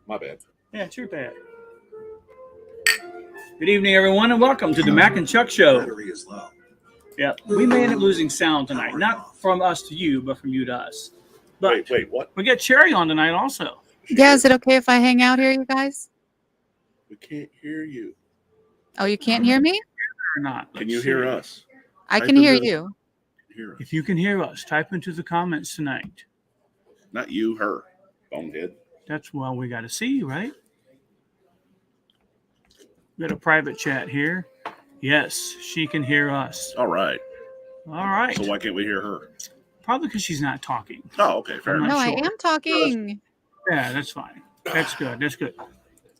My bad. Yeah, it's your bad. Good evening, everyone, and welcome to the Mac and Chuck Show. Battery is low. Yeah, we may end up losing sound tonight, not from us to you, but from you to us. But Wait, what? we get Cherry on tonight also. Yeah, is it okay if I hang out here, you guys? We can't hear you. Oh, you can't hear me? Or not? Can you hear us? I Type can hear into- you. Hear us. If you can hear us, type into the comments tonight. Not you, her. Bonehead. That's well, we got to see you, right? We got a private chat here. Yes, she can hear us. All right. All right. So why can't we hear her? Probably because she's not talking. Oh, okay. Fair I'm enough. No, sure. I am talking. Yeah, that's fine. That's good. That's good.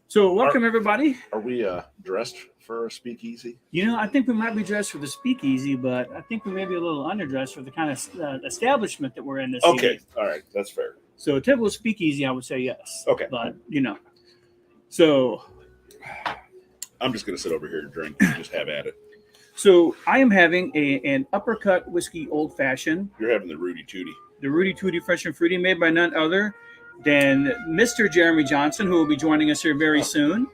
So welcome, everybody. Are we dressed for a speakeasy? You know, I think we might be dressed for the speakeasy, but I think we may be a little underdressed for the kind of establishment that we're in this Okay. evening. All right. That's fair. So a typical speakeasy, I would say yes. Okay. But, you know. So I'm just going to sit over here and drink and just have at it. so I am having an Uppercut whiskey old fashioned, You're having the Rudy Tooty. the Rudy Tooty Fresh and Fruity, made by none other than Mr. Jeremy Johnson, who will be joining us here very soon.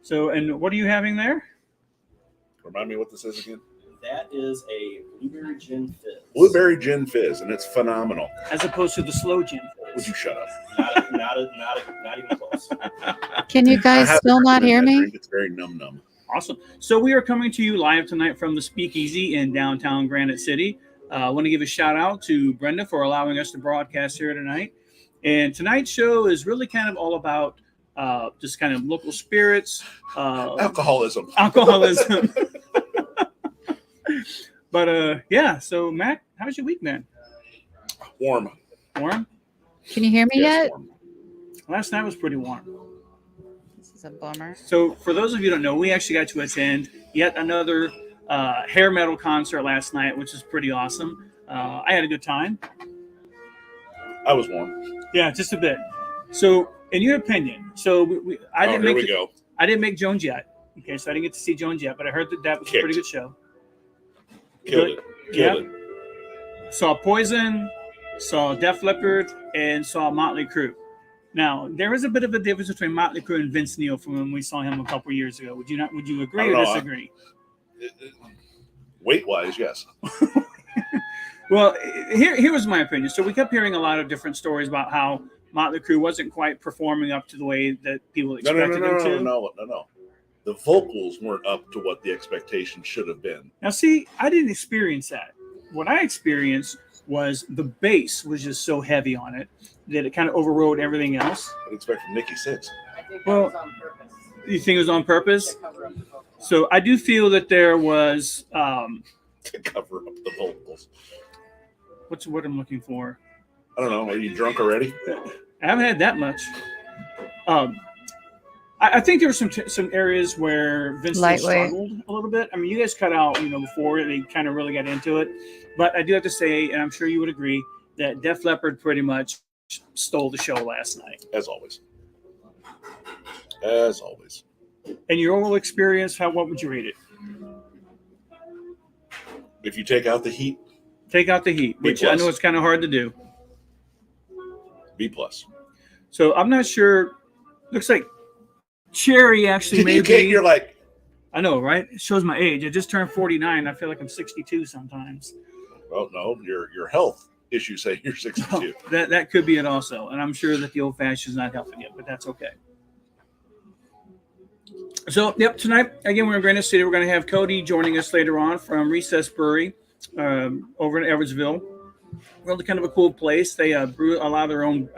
So, and what are you having there? Remind me what this is again? That is a blueberry gin fizz. Blueberry gin fizz, and it's phenomenal. As opposed to the slow gin Would fizz. you shut up? Not even close. Can you I guys haven't still not recommended hear that me? drink. It's very num. Awesome. So we are coming to you live tonight from the Speakeasy in downtown Granite City. I want to give a shout out to Brenda for allowing us to broadcast here tonight. And tonight's show is really kind of all about just kind of local spirits, Alcoholism. alcoholism. But yeah, so Mac, how's your week, man? Warm. Warm? Can you hear me Yes, yet? warm. Last night was pretty warm. This is a bummer. So for those of you who don't know, we actually got to attend yet another hair metal concert last night, which is pretty awesome. I had a good time. I was warm. Yeah, just a bit. So, in your opinion, so I didn't here make we go. I didn't make Jones yet. Okay, so I didn't get to see Jones yet, but I heard that was a pretty Kicked. good show. Killed it. Killed it. Saw Poison, saw Def Leppard, and saw Motley Crue. Now, there is a bit of a difference between Motley Crue and Vince Neil from when we saw him a couple years ago. Would you not? Would you agree I or don't know. disagree? Weight-wise, yes. Well, here was my opinion. So we kept hearing a lot of different stories about how Motley Crue wasn't quite performing up to the way that people No. expected them to. The vocals weren't up to what the expectation should have been. Now, see, I didn't experience that. What I experienced was the bass was just so heavy on it that it kind of overrode everything else. I'd expect from Nikki Sixx. I think Well- that was on purpose. You think it was on purpose? To cover up the vocals. So I do feel that there was To cover up the vocals. what's the word I'm looking for? I don't know. Are you drunk already? I haven't had that much. I think there were some areas where Vince Lightweight. struggled a little bit. I mean, you guys cut out, before they kind of really got into it. But I do have to say, and I'm sure you would agree, that Def Leppard pretty much stole the show last night. As always. As always. And your overall experience, what would you rate it? If you take out the heat, Take out the heat, B which I know plus. it's kind of hard to do. B+. So I'm not sure. Looks like Cherry actually You can't, maybe. you're like, I know, right? It shows my age. I just turned 49. I feel like I'm 62 sometimes. well, no, your health issues say you're 62. That could be it also. And I'm sure that the old fashioned is not helping it, but that's okay. So, yep, tonight, again, we're in Granite City. We're going to have Cody joining us later on from Recess Brewery over in Edwardsville. Really kind of a cool place. They brew a lot of their own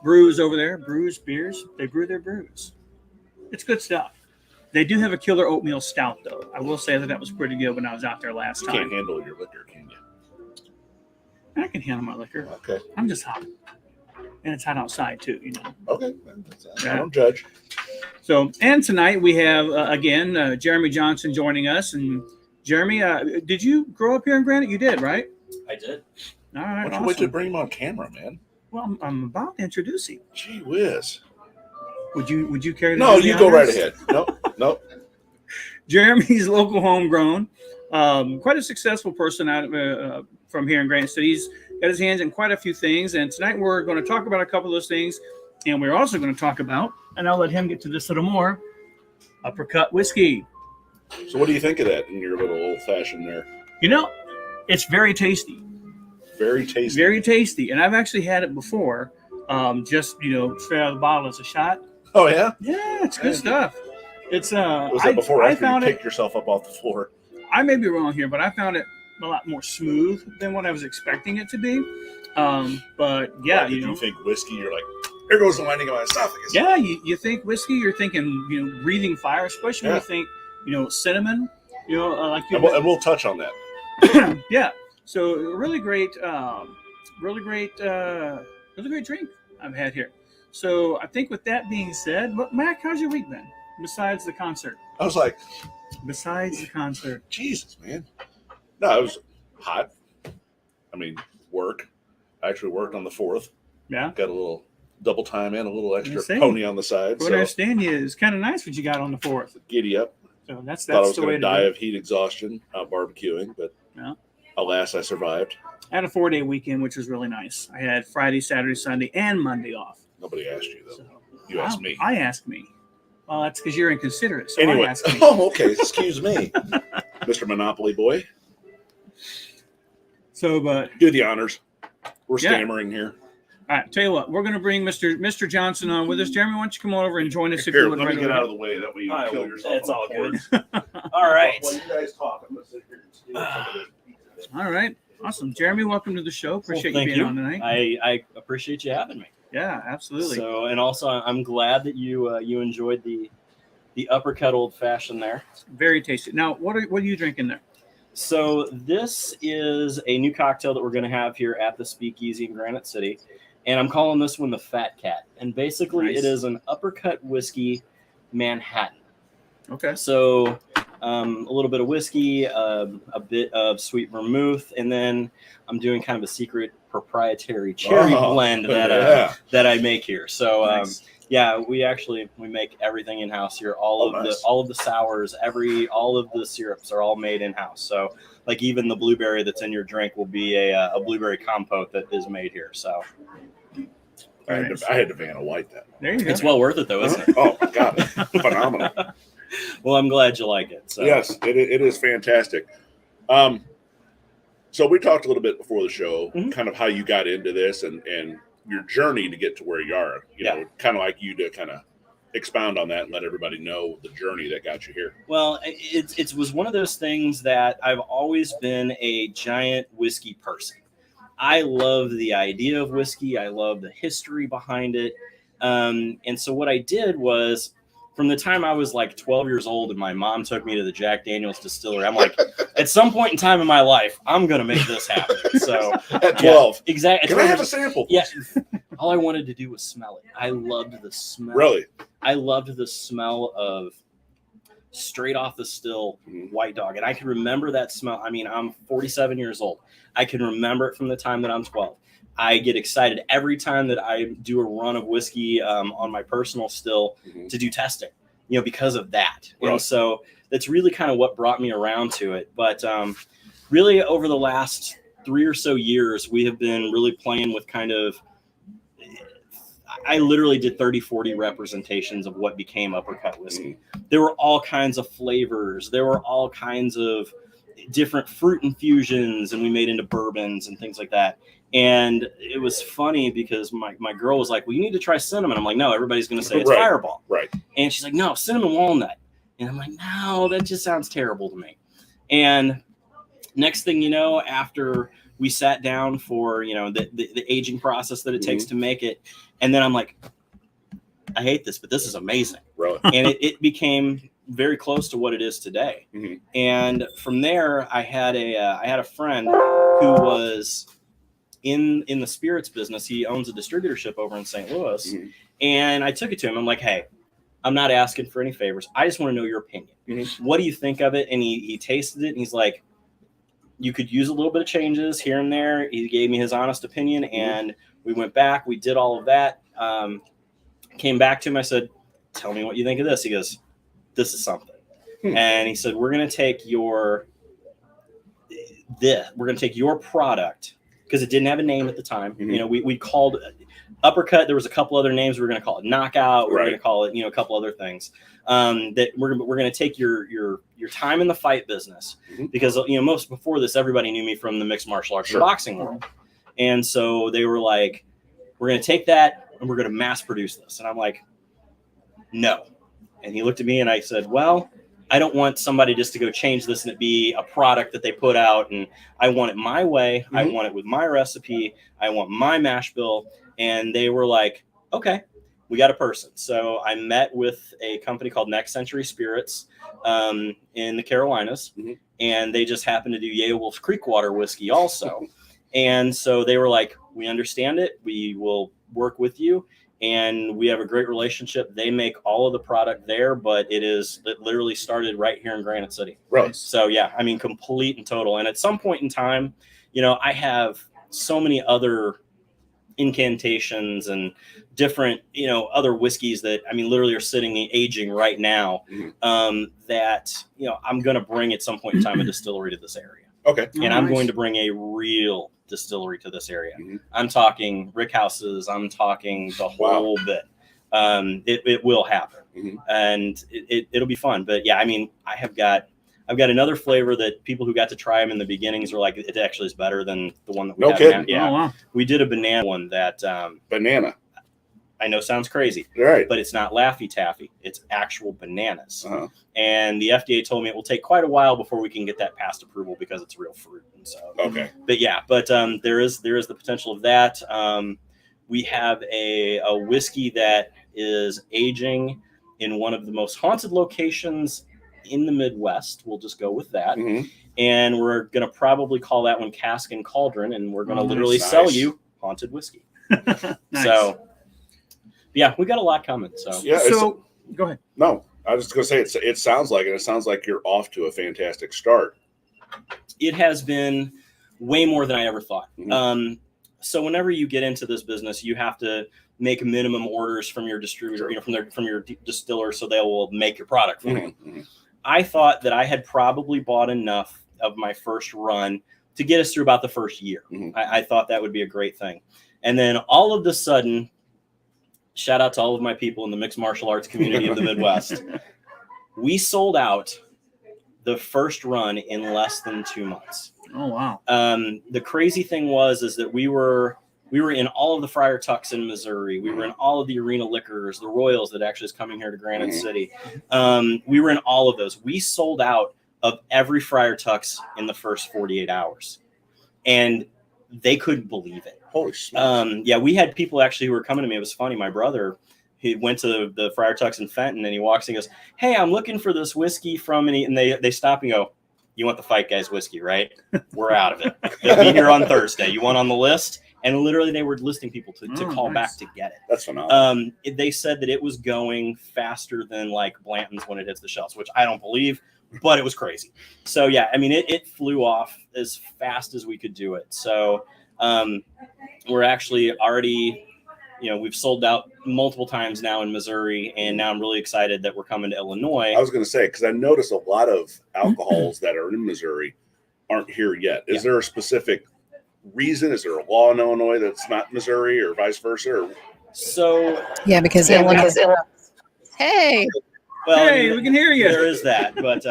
brews over there. Beers. They brew their brews. It's good stuff. They do have a killer oatmeal stout, though. I will say that was pretty good when I was out there last You time. can't handle your liquor, can you? I can handle my liquor. Okay. I'm just hot. And it's hot outside, too, Okay. I Yeah. don't judge. So, and tonight we have, again, Jeremy Johnson joining us. And Jeremy, did you grow up here in Granite? You did, right? I did. All right, Why don't you awesome. wait to bring him on camera, man? Well, I'm about to introduce him. Gee whiz. Would you care to No, do the you go right honors? ahead. Nope. Jeremy's local homegrown, quite a successful person out of, from here in Granite City. He's got his hands in quite a few things, and tonight we're going to talk about a couple of those things. And we're also going to talk about, and I'll let him get to this a little more, Uppercut whiskey. So what do you think of that in your little old fashioned there? You know, it's very tasty. Very tasty. Very tasty. And I've actually had it before, just, straight out of the bottle as a shot. Oh yeah. Yeah, it's good stuff. It's Was that before or I after you found picked yourself up off the floor? I may be wrong here, but I found it a lot more smooth than what I was expecting it to be. But yeah, If you think whiskey, you're like, here goes the lining of my esophagus. Yeah, you think whiskey, you're thinking, breathing fire, especially when you think, cinnamon, like you. And we'll touch on that. Yeah. So really great drink I've had here. So I think with that being said, but Mac, how's your week been? Besides the concert. I was like, Besides the concert. Jesus, man. No, it was hot. I mean, work. I actually worked on the 4th. Yeah. Got a little double time and a little extra Insane. pony on the side. What I understand is kind of nice what you got on the 4th. Giddy up. So that's Thought I was the way going to to die do of heat exhaustion out barbecuing, but Yeah. alas, I survived. I had a 4-day weekend, which was really nice. I had Friday, Saturday, Sunday, and Monday off. Nobody asked you, though. So, You asked me. I asked me. Well, that's because you're inconsiderate. So Anyway. I asked me. Oh, okay. Excuse me. Mr. Monopoly Boy. So, but Do the honors. We're Yeah. stammering here. all right, tell you what, we're going to bring Mr. Johnson on with us. Jeremy, why don't you come on over and join us if Here, you would let me right get away. out of the way. That way you don't kill yourself. It's on all the good. floor. All right. While you guys talk, I'm going to sit here and steal some of this pizza. All right, awesome. Jeremy, welcome to the show. Appreciate Well, you thank being on tonight. I appreciate you having me. Yeah, absolutely. So, and also, I'm glad that you enjoyed the Uppercut Old Fashioned there. Very tasty. Now, what are you drinking there? So this is a new cocktail that we're going to have here at the Speakeasy in Granite City, and I'm calling this one the Fat Cat. And basically, Nice. It is an Uppercut whiskey Manhattan. Okay. So a little bit of whiskey, a bit of sweet vermouth, and then I'm doing kind of a secret proprietary cherry blend that I make here. So Nice. we make everything in house here. All of the sours, all of the syrups are all made in house. So like even the blueberry that's in your drink will be a blueberry compote that is made here. So I had to Vanna White that. There you go. it's well worth it though, isn't it? Oh, my God. Phenomenal. Well, I'm glad you like it. So. Yes, it is fantastic. So we talked a little bit before the show, kind of how you got into this and your journey to get to where you are. You know, kind of like you to kind of expound on that and let everybody know the journey that got you here. Well, it was one of those things that I've always been a giant whiskey person. I love the idea of whiskey. I love the history behind it. And so what I did was, from the time I was like 12 years old and my mom took me to the Jack Daniel's distillery, I'm like, at some point in time in my life, I'm going to make this happen. So At 12. Exactly. Can I have a sample? Yeah. All I wanted to do was smell it. I loved the smell. Really? I loved the smell of straight off the still White Dog. And I can remember that smell. I mean, I'm 47 years old. I can remember it from the time that I'm 12. I get excited every time that I do a run of whiskey on my personal still to do testing, because of that. Right. And so that's really kind of what brought me around to it. But really over the last 3 or so years, we have been really playing with kind of, I literally did 30, 40 representations of what became Uppercut whiskey. There were all kinds of flavors. There were all kinds of different fruit infusions, and we made into bourbons and things like that. And it was funny because my girl was like, well, you need to try cinnamon. I'm like, no, everybody's going to say it's Fireball. Right. And she's like, no, cinnamon walnut. And I'm like, no, that just sounds terrible to me. And next thing you know, after we sat down for, the aging process that it takes to make it. And then I'm like, I hate this, but this is amazing. Really? And it became very close to what it is today. And from there, I had a friend who was in the spirits business. He owns a distributorship over in St. Louis. And I took it to him. I'm like, hey, I'm not asking for any favors. I just want to know your opinion. What do you think of it? And he tasted it and he's like, you could use a little bit of changes here and there. He gave me his honest opinion and we went back. We did all of that. Came back to him. I said, tell me what you think of this. He goes, this is something. And he said, we're going to take your product, because it didn't have a name at the time. We called Uppercut. There was a couple other names. We were going to call it Knockout. We were Right. going to call it, a couple other things. That we're going to take your time in the fight business, because most before this, everybody knew me from the mixed martial arts and boxing world, and so they were like, we're going to take that and we're going to mass produce this, and I'm like, no. And he looked at me and I said, well, I don't want somebody just to go change this and it be a product that they put out, and I want it my way. I want it with my recipe. I want my mash bill. And they were like, okay, we got a person. So I met with a company called Next Century Spirits in the Carolinas, and they just happened to do Yale Wolf Creek water whiskey also. And so they were like, we understand it. We will work with you. And we have a great relationship. They make all of the product there, but it literally started right here in Granite City. Right. So yeah, I mean, complete and total. And at some point in time, I have so many other incantations and different, other whiskeys that, I mean, literally are sitting aging right now, that, I'm going to bring at some point in time a distillery to this area. Okay. And I'm going to bring a real distillery to this area. I'm talking rick houses. I'm talking the whole bit. It will happen, and it'll be fun. But yeah, I mean, I've got another flavor that people who got to try them in the beginnings were like, it actually is better than the one that we have now. Yeah. Oh, wow. We did a banana one that Banana. I know sounds crazy, Right. but it's not Laffy Taffy. It's actual bananas. And the FDA told me it will take quite a while before we can get that past approval because it's real fruit. And so, Okay. but yeah, there is the potential of that. We have a whiskey that is aging in one of the most haunted locations in the Midwest. We'll just go with that. And we're going to probably call that one Cask and Cauldron, and we're going to literally sell you haunted whiskey. Nice. So yeah, we got a lot coming. So Yeah. So go ahead. No, I was just going to say, it sounds like it. It sounds like you're off to a fantastic start. it has been way more than I ever thought. So whenever you get into this business, you have to make minimum orders from your distributor, from your distiller, so they will make your product for you. I thought that I had probably bought enough of my first run to get us through about the first year. I thought that would be a great thing. And then all of a sudden, shout out to all of my people in the mixed martial arts community of the Midwest. We sold out the first run in less than 2 months. Oh, wow. The crazy thing was that we were in all of the Friar Tucks in Missouri. We were in all of the Arena Liquors, the Royals that actually is coming here to Granite City. We were in all of those. We sold out of every Friar Tucks in the first 48 hours. And they couldn't believe it. Holy smokes. Yeah, we had people actually who were coming to me. It was funny. My brother, he went to the Friar Tucks in Fenton, and he walks and goes, "Hey, I'm looking for this whiskey from," and they stop and go, "You want the Fight Guys whiskey, right? We're out of it. They'll be here on Thursday. You want on the list?" And literally they were listing people to call back to get it. That's phenomenal. They said that it was going faster than like Blanton's when it hits the shelves, which I don't believe, but it was crazy. So yeah, I mean, it flew off as fast as we could do it. So we're actually already, we've sold out multiple times now in Missouri, and now I'm really excited that we're coming to Illinois. I was going to say, because I noticed a lot of alcohols that are in Missouri aren't here yet. Is there a specific reason? Is there a law in Illinois that's not Missouri, or vice versa? Or... So yeah, because Illinois. Hey, well, Hey, we can hear you. There is that, but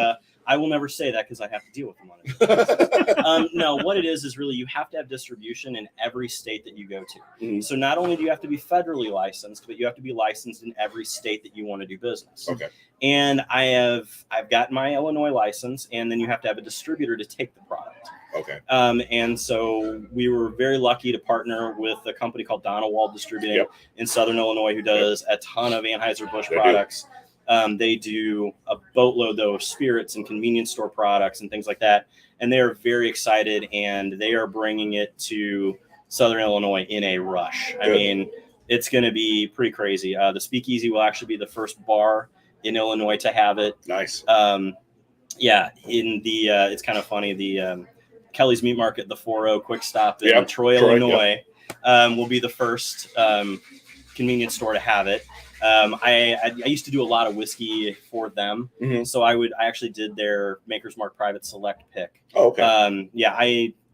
I will never say that because I have to deal with them on it. No, what it is really you have to have distribution in every state that you go to. So not only do you have to be federally licensed, but you have to be licensed in every state that you want to do business. Okay. And I've gotten my Illinois license, and then you have to have a distributor to take the product. Okay. And so we were very lucky to partner with a company called Donald Distributing in Southern Illinois, who does a ton of Anheuser-Busch products. They do a boatload though of spirits and convenience store products and things like that. And they are very excited, and they are bringing it to Southern Illinois in a rush. I mean, it's going to be pretty crazy. The Speakeasy will actually be the first bar in Illinois to have it. Nice. Yeah. In the, it's kind of funny. The Kelly's Meat Market, the 4-0 Quick Stop in Troy, Illinois, will be the first convenience store to have it. I used to do a lot of whiskey for them. So I actually did their Maker's Mark Private Select pick. Oh, okay. Yeah,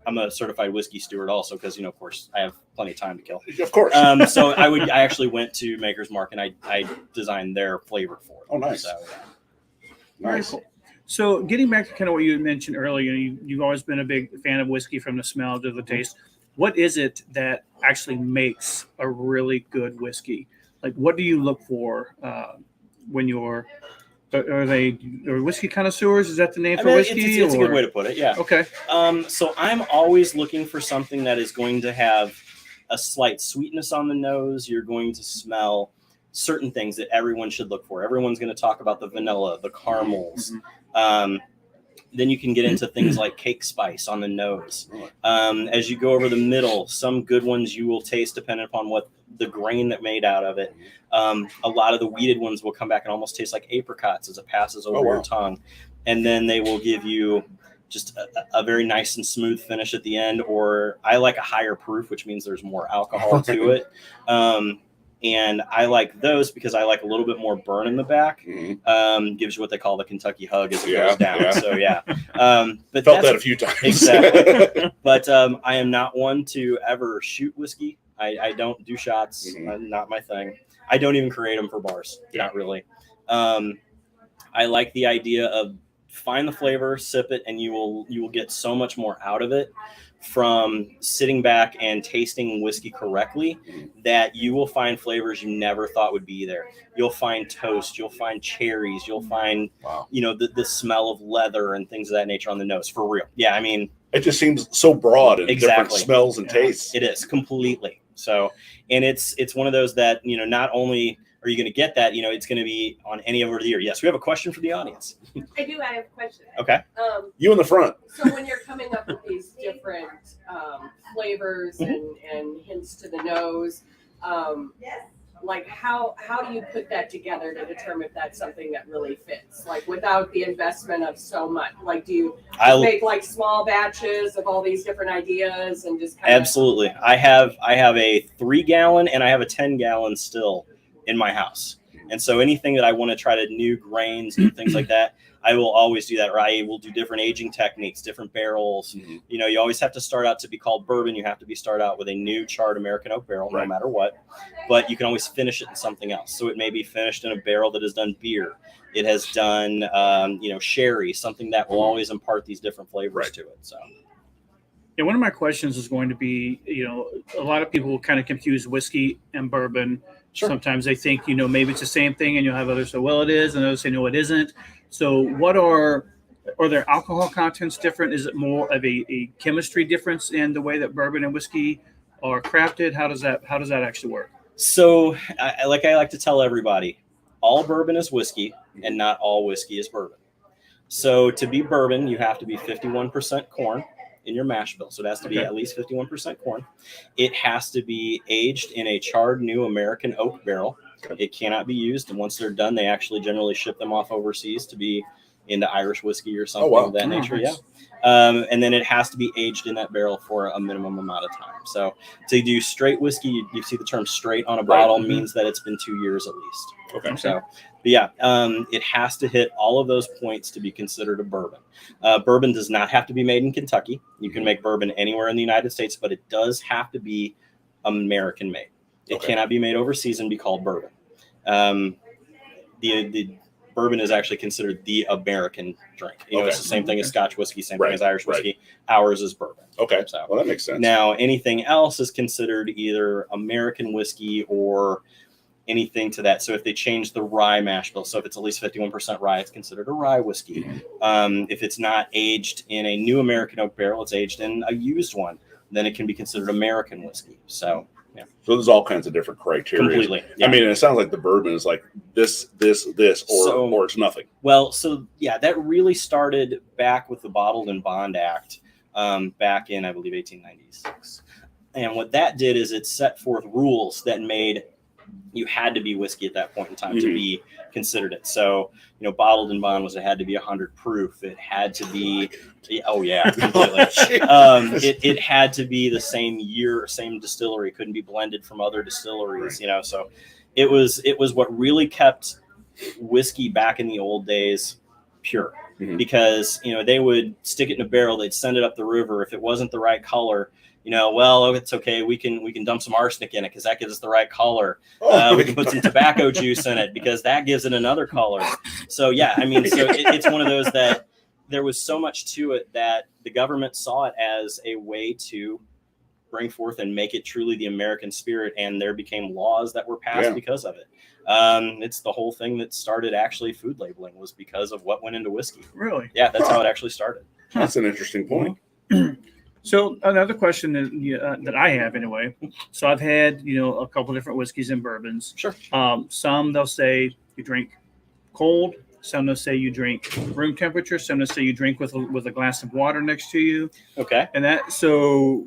I'm a certified whiskey steward also because, of course, I have plenty of time to kill. Of course. So I actually went to Maker's Mark and I designed their flavor for it. Oh, nice. So, Nice. Cool. So getting back to kind of what you had mentioned earlier, you've always been a big fan of whiskey from the smell to the taste. What is it that actually makes a really good whiskey? Like, what do you look for when you're are whiskey connoisseurs? Is that the name for whiskey? It's a good way to put it. Yeah. Okay. So I'm always looking for something that is going to have a slight sweetness on the nose. You're going to smell certain things that everyone should look for. Everyone's going to talk about the vanilla, the caramels. Then you can get into things like cake spice on the nose. As you go over the middle, some good ones you will taste depending upon what the grain that made out of it. A lot of the weeded ones will come back and almost taste like apricots as it passes over your tongue. And then they will give you just a very nice and smooth finish at the end. Or I like a higher proof, which means there's more alcohol to it. And I like those because I like a little bit more burn in the back. Gives you what they call the Kentucky hug as it goes down. Yeah. So but felt that a few times. Exactly. But I am not one to ever shoot whiskey. I don't do shots. Not my thing. I don't even create them for bars. Not really. I like the idea of find the flavor, sip it, and you will get so much more out of it from sitting back and tasting whiskey correctly that you will find flavors you never thought would be there. You'll find toast, you'll find cherries, you'll find, the smell of leather and things of that nature on the nose, for real. Yeah, I mean, it just seems so broad and different smells and tastes. It is completely. So, and it's one of those that, not only are you going to get that, it's going to be on any over the year. Yes, we have a question from the audience. I do. I have a question. Okay. You in the front. So when you're coming up with these different flavors and hints to the nose, like how do you put that together to determine if that's something that really fits? Like without the investment of so much. Like do you make like small batches of all these different ideas and just Absolutely. I have a 3-gallon and I have a 10-gallon still in my house. And so anything that I want to try to new grains and things like that, I will always do that. Or I will do different aging techniques, different barrels. You always have to start out to be called bourbon. You have to start out with a new charred American oak barrel, no matter what. But you can always finish it in something else. So it may be finished in a barrel that has done beer. It has done, sherry, something that will always impart these different flavors to it. So. Yeah, one of my questions is going to be, a lot of people kind of confuse whiskey and bourbon. Sure. Sometimes they think, maybe it's the same thing, and you'll have others say, well, it is, and others say, no, it isn't. So what are their alcohol contents different? Is it more of a chemistry difference in the way that bourbon and whiskey are crafted? How does that actually work? So I like to tell everybody, all bourbon is whiskey and not all whiskey is bourbon. So to be bourbon, you have to be 51% corn in your mash bill. So it has to be at least 51% corn. It has to be aged in a charred new American oak barrel. It cannot be used. And once they're done, they actually generally ship them off overseas to be into Irish whiskey or something of that nature. Yeah. And then it has to be aged in that barrel for a minimum amount of time. So to do straight whiskey, you see the term straight on a bottle means that it's been 2 years at least. Okay. So, but yeah, it has to hit all of those points to be considered a bourbon. Bourbon does not have to be made in Kentucky. You can make bourbon anywhere in the United States, but it does have to be American made. It cannot be made overseas and be called bourbon. The bourbon is actually considered the American drink. It's the same thing as Scotch whiskey, same thing as Irish whiskey. Ours is bourbon. Okay. So, well, that makes sense. Now, anything else is considered either American whiskey or anything to that. So if they change the rye mash bill, so if it's at least 51% rye, it's considered a rye whiskey. If it's not aged in a new American oak barrel, it's aged in a used one, then it can be considered American whiskey. So, yeah. So there's all kinds of different criteria. Completely. Yeah. I mean, it sounds like the bourbon is like this, or it's nothing. Well, so yeah, that really started back with the Bottled and Bond Act back in, I believe, 1896. And what that did is it set forth rules that made you had to be whiskey at that point in time to be considered it. So, Bottled and Bond it had to be 100 proof. It had to be, completely. It had to be the same year, same distillery. It couldn't be blended from other distilleries, So it was what really kept whiskey back in the old days pure. because, they would stick it in a barrel. They'd send it up the river. If it wasn't the right color, well, it's okay. We can dump some arsenic in it because that gives us the right color. We can put some tobacco juice in it because that gives it another color. So, yeah, I mean, so it's one of those that there was so much to it that the government saw it as a way to bring forth and make it truly the American spirit. And there became laws that were passed because of it. It's the whole thing that started actually food labeling was because of what went into whiskey. Really? Yeah, that's how it actually started. That's an interesting point. So another question that I have anyway. So I've had, a couple different whiskeys and bourbons. Sure. Some they'll say you drink cold. Some they'll say you drink room temperature. Some they'll say you drink with a glass of water next to you. Okay. And so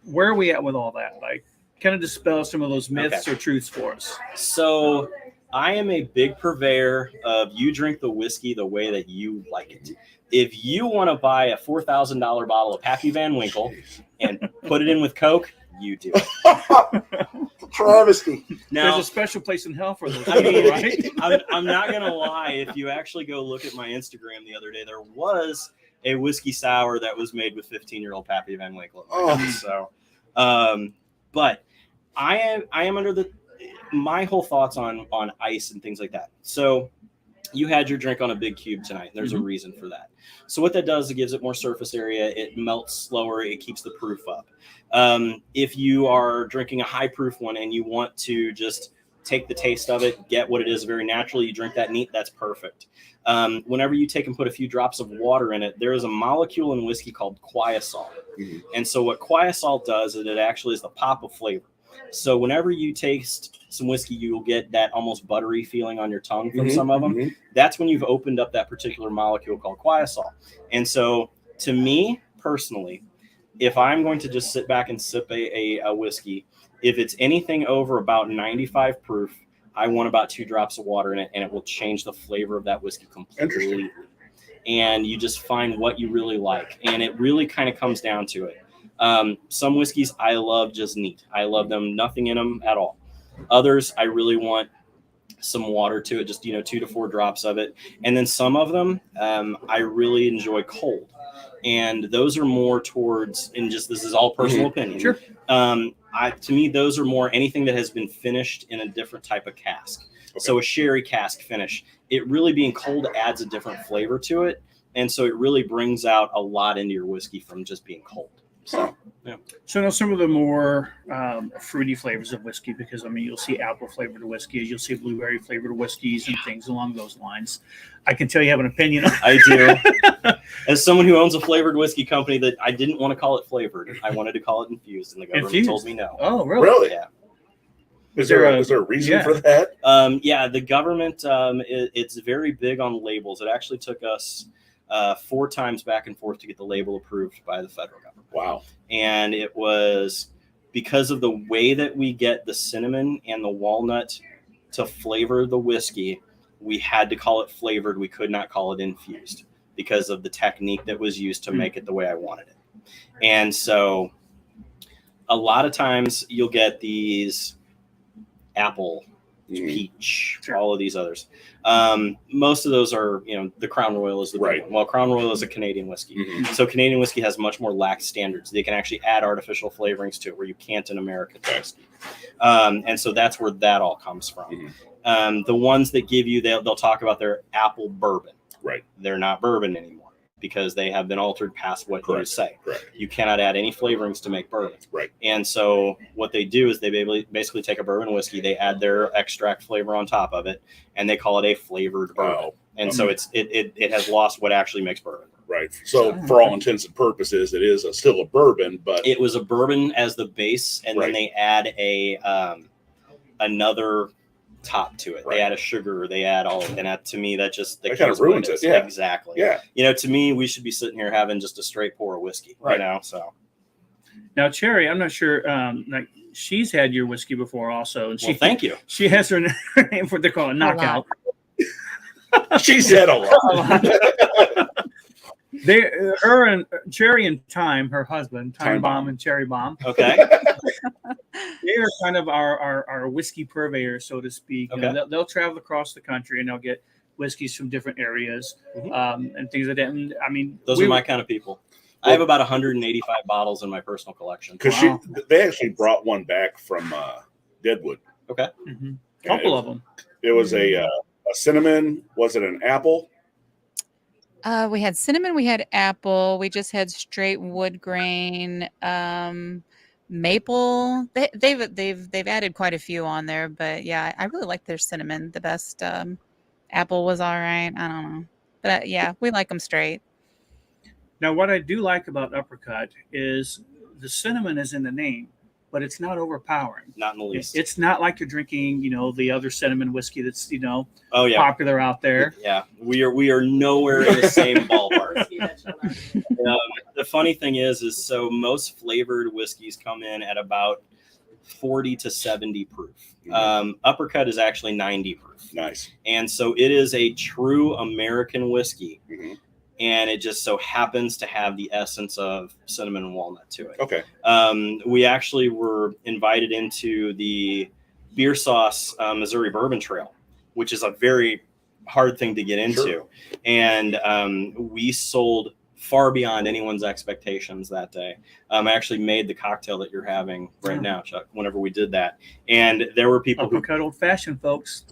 where are we at with all that? Like, kind of dispel some of those myths or truths for us. So I am a big purveyor of you drink the whiskey the way that you like it. If you want to buy a $4,000 bottle of Pappy Van Winkle and put it in with Coke, you do it. Travesty. Now, there's a special place in hell for those people, right? I'm not going to lie. If you actually go look at my Instagram the other day, there was a whiskey sour that was made with 15-year-old Pappy Van Winkle. So, but I am under my whole thoughts on ice and things like that. So you had your drink on a big cube tonight. There's a reason for that. So what that does, it gives it more surface area. It melts slower. It keeps the proof up. If you are drinking a high proof one and you want to just take the taste of it, get what it is very naturally, you drink that neat, that's perfect. Whenever you take and put a few drops of water in it, there is a molecule in whiskey called quiasol. And so what quiasol does is it actually is the pop of flavor. So whenever you taste some whiskey, you will get that almost buttery feeling on your tongue from some of them. That's when you've opened up that particular molecule called quiasol. And so to me personally, if I'm going to just sit back and sip a whiskey, if it's anything over about 95 proof, I want about 2 drops of water in it, and it will change the flavor of that whiskey completely. And you just find what you really like. And it really kind of comes down to it. Some whiskeys I love just neat. I love them, nothing in them at all. Others, I really want some water to it, just 2 to 4 drops of it. And then some of them, I really enjoy cold. And those are more towards, and just this is all personal opinion. Sure. To me, those are more anything that has been finished in a different type of cask. So a sherry cask finish, it really being cold adds a different flavor to it. And so it really brings out a lot into your whiskey from just being cold. So, yeah. So now some of the more fruity flavors of whiskey, because you'll see apple flavored whiskeys, you'll see blueberry flavored whiskeys and things along those lines. I can tell you have an opinion. I do. As someone who owns a flavored whiskey company, that I didn't want to call it flavored. I wanted to call it infused, and the government told me no. Oh, really? Really? Yeah. Is there a reason for that? The government, it's very big on labels. It actually took us 4 times back and forth to get the label approved by the federal government. Wow. And it was because of the way that we get the cinnamon and the walnut to flavor the whiskey, we had to call it flavored. We could not call it infused because of the technique that was used to make it the way I wanted it. And so a lot of times you'll get these apple, peach, all of these others. Most of those are, the Crown Royal is the big one. Well, Crown Royal is a Canadian whiskey. So Canadian whiskey has much more lax standards. They can actually add artificial flavorings to it where you can't in American whiskey. And so that's where that all comes from. The ones that give you, they'll talk about their apple bourbon. Right. They're not bourbon anymore because they have been altered past what you say. You cannot add any flavorings to make bourbon. Right. And so what they do is they basically take a bourbon whiskey, they add their extract flavor on top of it, and they call it a flavored bourbon. And so it has lost what actually makes bourbon. Right. So for all intents and purposes, it is still a bourbon, but it was a bourbon as the base, and then they add another top to it. They add a sugar, they add all, and that, to me, that kind of ruins it. Yeah, exactly. Yeah. To me, we should be sitting here having just a straight pour of whiskey. So now Cherry, I'm not sure. She's had your whiskey before, also, and thank you. She has her name for what they call a knockout. She's had a lot. Her and Cherry and Time, her husband, Time Bomb and Cherry Bomb. Okay. They are kind of our whiskey purveyors, so to speak. They'll travel across the country and they'll get whiskeys from different areas, Mhm. and things like that. And I mean, Those are my kind of people. I have about 185 bottles in my personal collection. Because they actually brought one back from Deadwood. Okay. Mm-hmm. Couple of them. It was a cinnamon. Was it an apple? We had cinnamon, we had apple, we just had straight wood grain, maple. They've added quite a few on there, but yeah, I really like their cinnamon the best. Apple was all right. I don't know, but yeah, we like them straight. Now, what I do like about Uppercut is the cinnamon is in the name, but it's not overpowering. Not in the least. It's not like you're drinking, the other cinnamon whiskey that's, Oh yeah, popular out there. Yeah, we are nowhere in the same ballpark. The funny thing is so most flavored whiskeys come in at about 40 to 70 proof. Uppercut is actually 90 proof. Nice. And so it is a true American whiskey. Mm-hmm. And it just so happens to have the essence of cinnamon and walnut to it. Okay. We actually were invited into the Beer Sauce Missouri Bourbon Trail, which is a very hard thing to get into. Sure. And we sold far beyond anyone's expectations that day. I actually made the cocktail that you're having right now, Chuck, whenever we did that. And there were people Uppercut old fashioned, folks.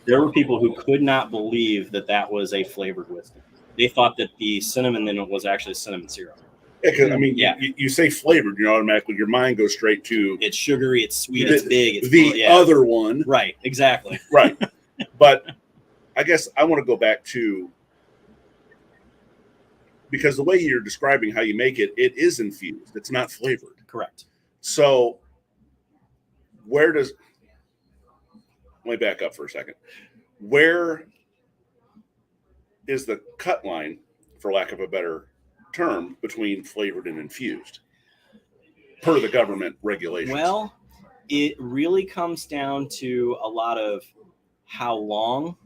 There were people who could not believe that was a flavored whiskey. They thought that the cinnamon in it was actually cinnamon syrup. Yeah, because I mean, you say flavored, automatically your mind goes straight to it's sugary, it's sweet, it's big. It's the other one, right? Exactly, right. But I guess I want to go back to because the way you're describing how you make it is infused. It's not flavored. Correct. So let me back up for a second. Where is the cut line, for lack of a better term, between flavored and infused per the government regulations? Well, it really comes down to a lot of how long,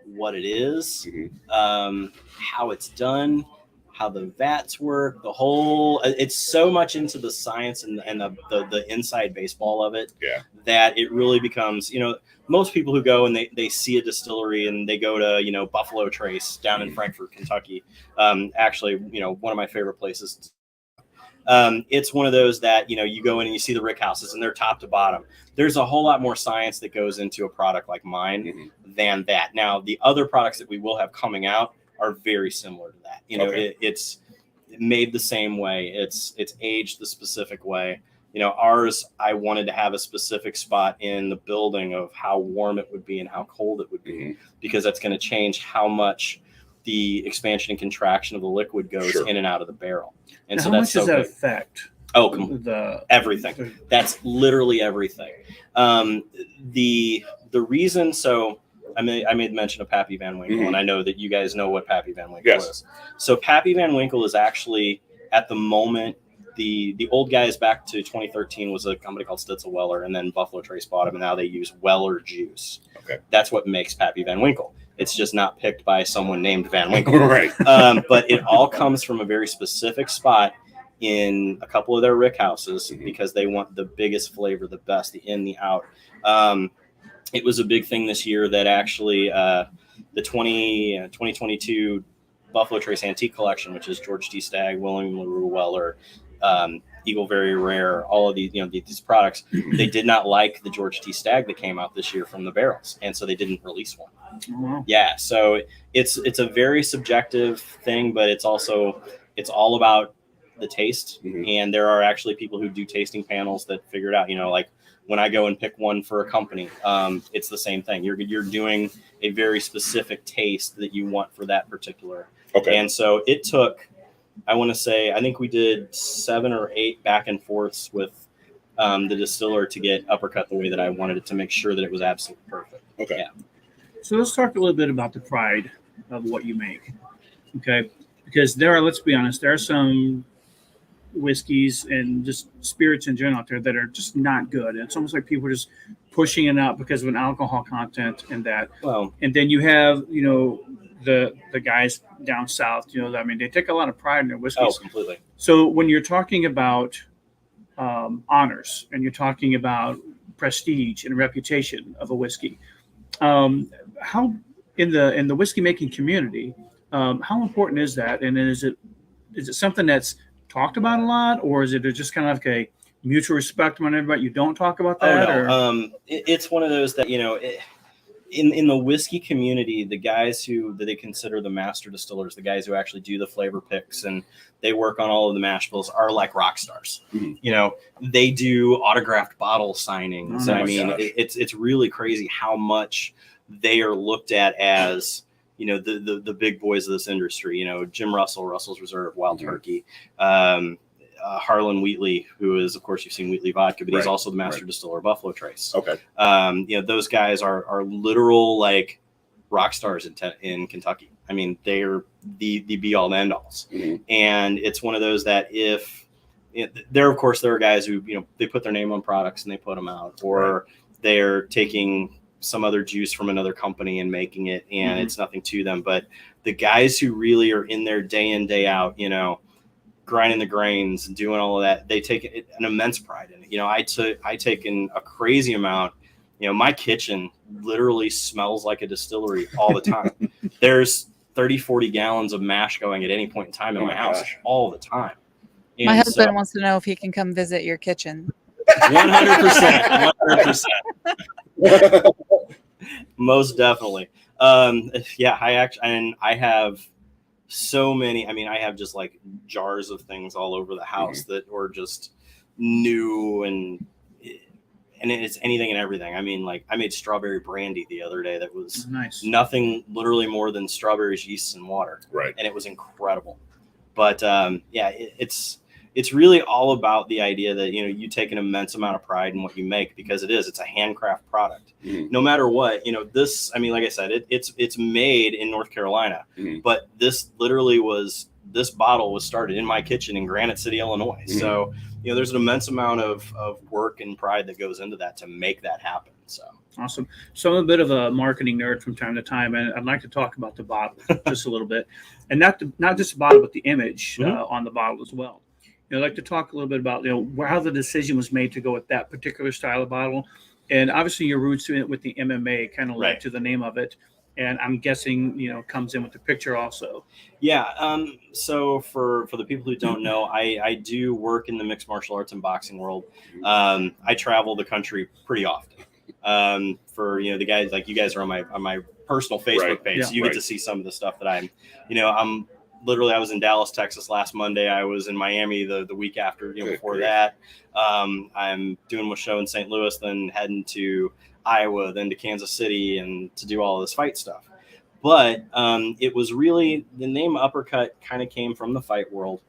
what it is, how it's done, how the vats work, it's so much into the science and the inside baseball of it that it really becomes, most people who go and they see a distillery and they go to, Buffalo Trace down in Frankfort, Kentucky. Actually, one of my favorite places. It's one of those that, you go in and you see the rick houses and they're top to bottom. There's a whole lot more science that goes into a product like mine than that. Now, the other products that we will have coming out are very similar to that. It's made the same way. It's aged the specific way. Ours, I wanted to have a specific spot in the building of how warm it would be and how cold it would be, because that's going to change how much the expansion and contraction of the liquid goes in and out of the barrel. And now, so how that's much does that big. affect? Everything. That's literally everything. The reason, so I made mention of Pappy Van Winkle, and I know that you guys know what Pappy Van Winkle is. So Pappy Van Winkle is actually, at the moment, the old guys back to 2013 was a company called Stitzel Weller, and then Buffalo Trace bought them, and now they use Weller juice. Okay. That's what makes Pappy Van Winkle. It's just not picked by someone named Van Winkle. Right. But it all comes from a very specific spot in a couple of their rick houses because they want the biggest flavor, the best, the in, the out. It was a big thing this year that actually the 2022 Buffalo Trace Antique Collection, which is George T. Stagg, William LaRue Weller, Eagle Very Rare, all of these, these products, they did not like the George T. Stagg that came out this year from the barrels, and so they didn't release one. Wow. Yeah, so it's a very subjective thing, but it's all about the taste, and there are actually people who do tasting panels that figure it out. Like when I go and pick one for a company, it's the same thing. You're doing a very specific taste that you want for that particular. Okay. And so it took, I want to say, I think we did 7 or 8 back and forths with the distiller to get Uppercut the way that I wanted it, to make sure that it was absolutely perfect. Okay. Yeah. So let's talk a little bit about the pride of what you make. Okay. Because let's be honest, there are some whiskeys and just spirits in general out there that are just not good. And it's almost like people are just pushing it out because of an alcohol content and that. Well, and then you have, the guys down south, they take a lot of pride in their whiskeys. Oh, completely. So when you're talking about honors and you're talking about prestige and reputation of a whiskey, how in the whiskey making community, how important is that? And then is it something that's talked about a lot, or is it just kind of like a mutual respect among everybody? You don't talk about that? Oh Or? no, it's one of those that in the whiskey community, the guys that they consider the master distillers, the guys who actually do the flavor picks and they work on all of the mash bills, are like rock stars. Mm-hmm. They do autographed bottle signings. Oh I my mean, gosh. it's really crazy how much they are looked at as the big boys of this industry. Jim Russell, Russell's Reserve, Wild Mhm. Turkey. Harlan Wheatley, who is, of course, you've seen Wheatley vodka, but he's Right, also the master distiller of Buffalo Trace. Okay. Those guys are literal like rock stars in Kentucky. I mean, they're the be all and end alls. Mhm. And it's one of those that there are guys who, they put their name on products and they put them out, or they're taking some other juice from another company and making it, and Mhm. it's nothing to them. But the guys who really are in there day in, day out, grinding the grains and doing all of that, they take an immense pride in it. I take in a crazy amount. My kitchen literally smells like a distillery all the time. There's 30, 40 gallons of mash going at any point in time in Oh my my house gosh. all the time. My And husband wants to know if he can come visit your kitchen. 100%, 100%. Most definitely. I have so many. I mean, I have just like jars of things all over the house that were just new, and it's anything and everything. I mean, like I made strawberry brandy the other day that was Nice. nothing, literally more than strawberries, yeast, and water, Right. and it was incredible. But it's really all about the idea that you take an immense amount of pride in what you make, because it's a handcraft product. Mhm. No matter what, this, I mean, like I said, it's made in North Carolina, Mhm. but this bottle was started in my kitchen in Granite City, Illinois. Mhm. So there's an immense amount of work and pride that goes into that to make that happen. So Awesome. So I'm a bit of a marketing nerd from time to time, and I'd like to talk about the bottle just a little bit, and not just the bottle, but the image on the bottle as well. I'd like to talk a little bit about how the decision was made to go with that particular style of bottle, and obviously your roots in it with the MMA kind of led Right. to the name of it, and I'm guessing comes in with the picture also. yeah. So for the people who don't know, I do work in the mixed martial arts and boxing world. I travel the country pretty often. For the guys, like you guys are on my personal Facebook Right. page, Yeah. so you get to see some of the stuff that I'm literally, I was in Dallas, Texas last Monday. I was in Miami the week after, Good before grief. that. I'm doing a show in St. Louis, then heading to Iowa, then to Kansas City, and to do all of this fight stuff. But it was really, the name Uppercut kind of came from the fight world.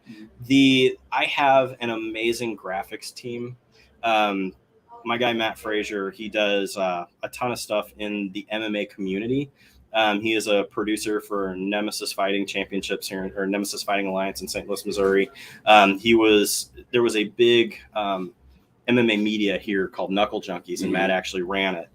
I have an amazing graphics team. My guy Matt Frazier, he does a ton of stuff in the MMA community. He is a producer for Nemesis Fighting Championships here, or Nemesis Fighting Alliance in St. Louis, Missouri. There was a big MMA media here called Knuckle Junkies, and Matt actually ran it.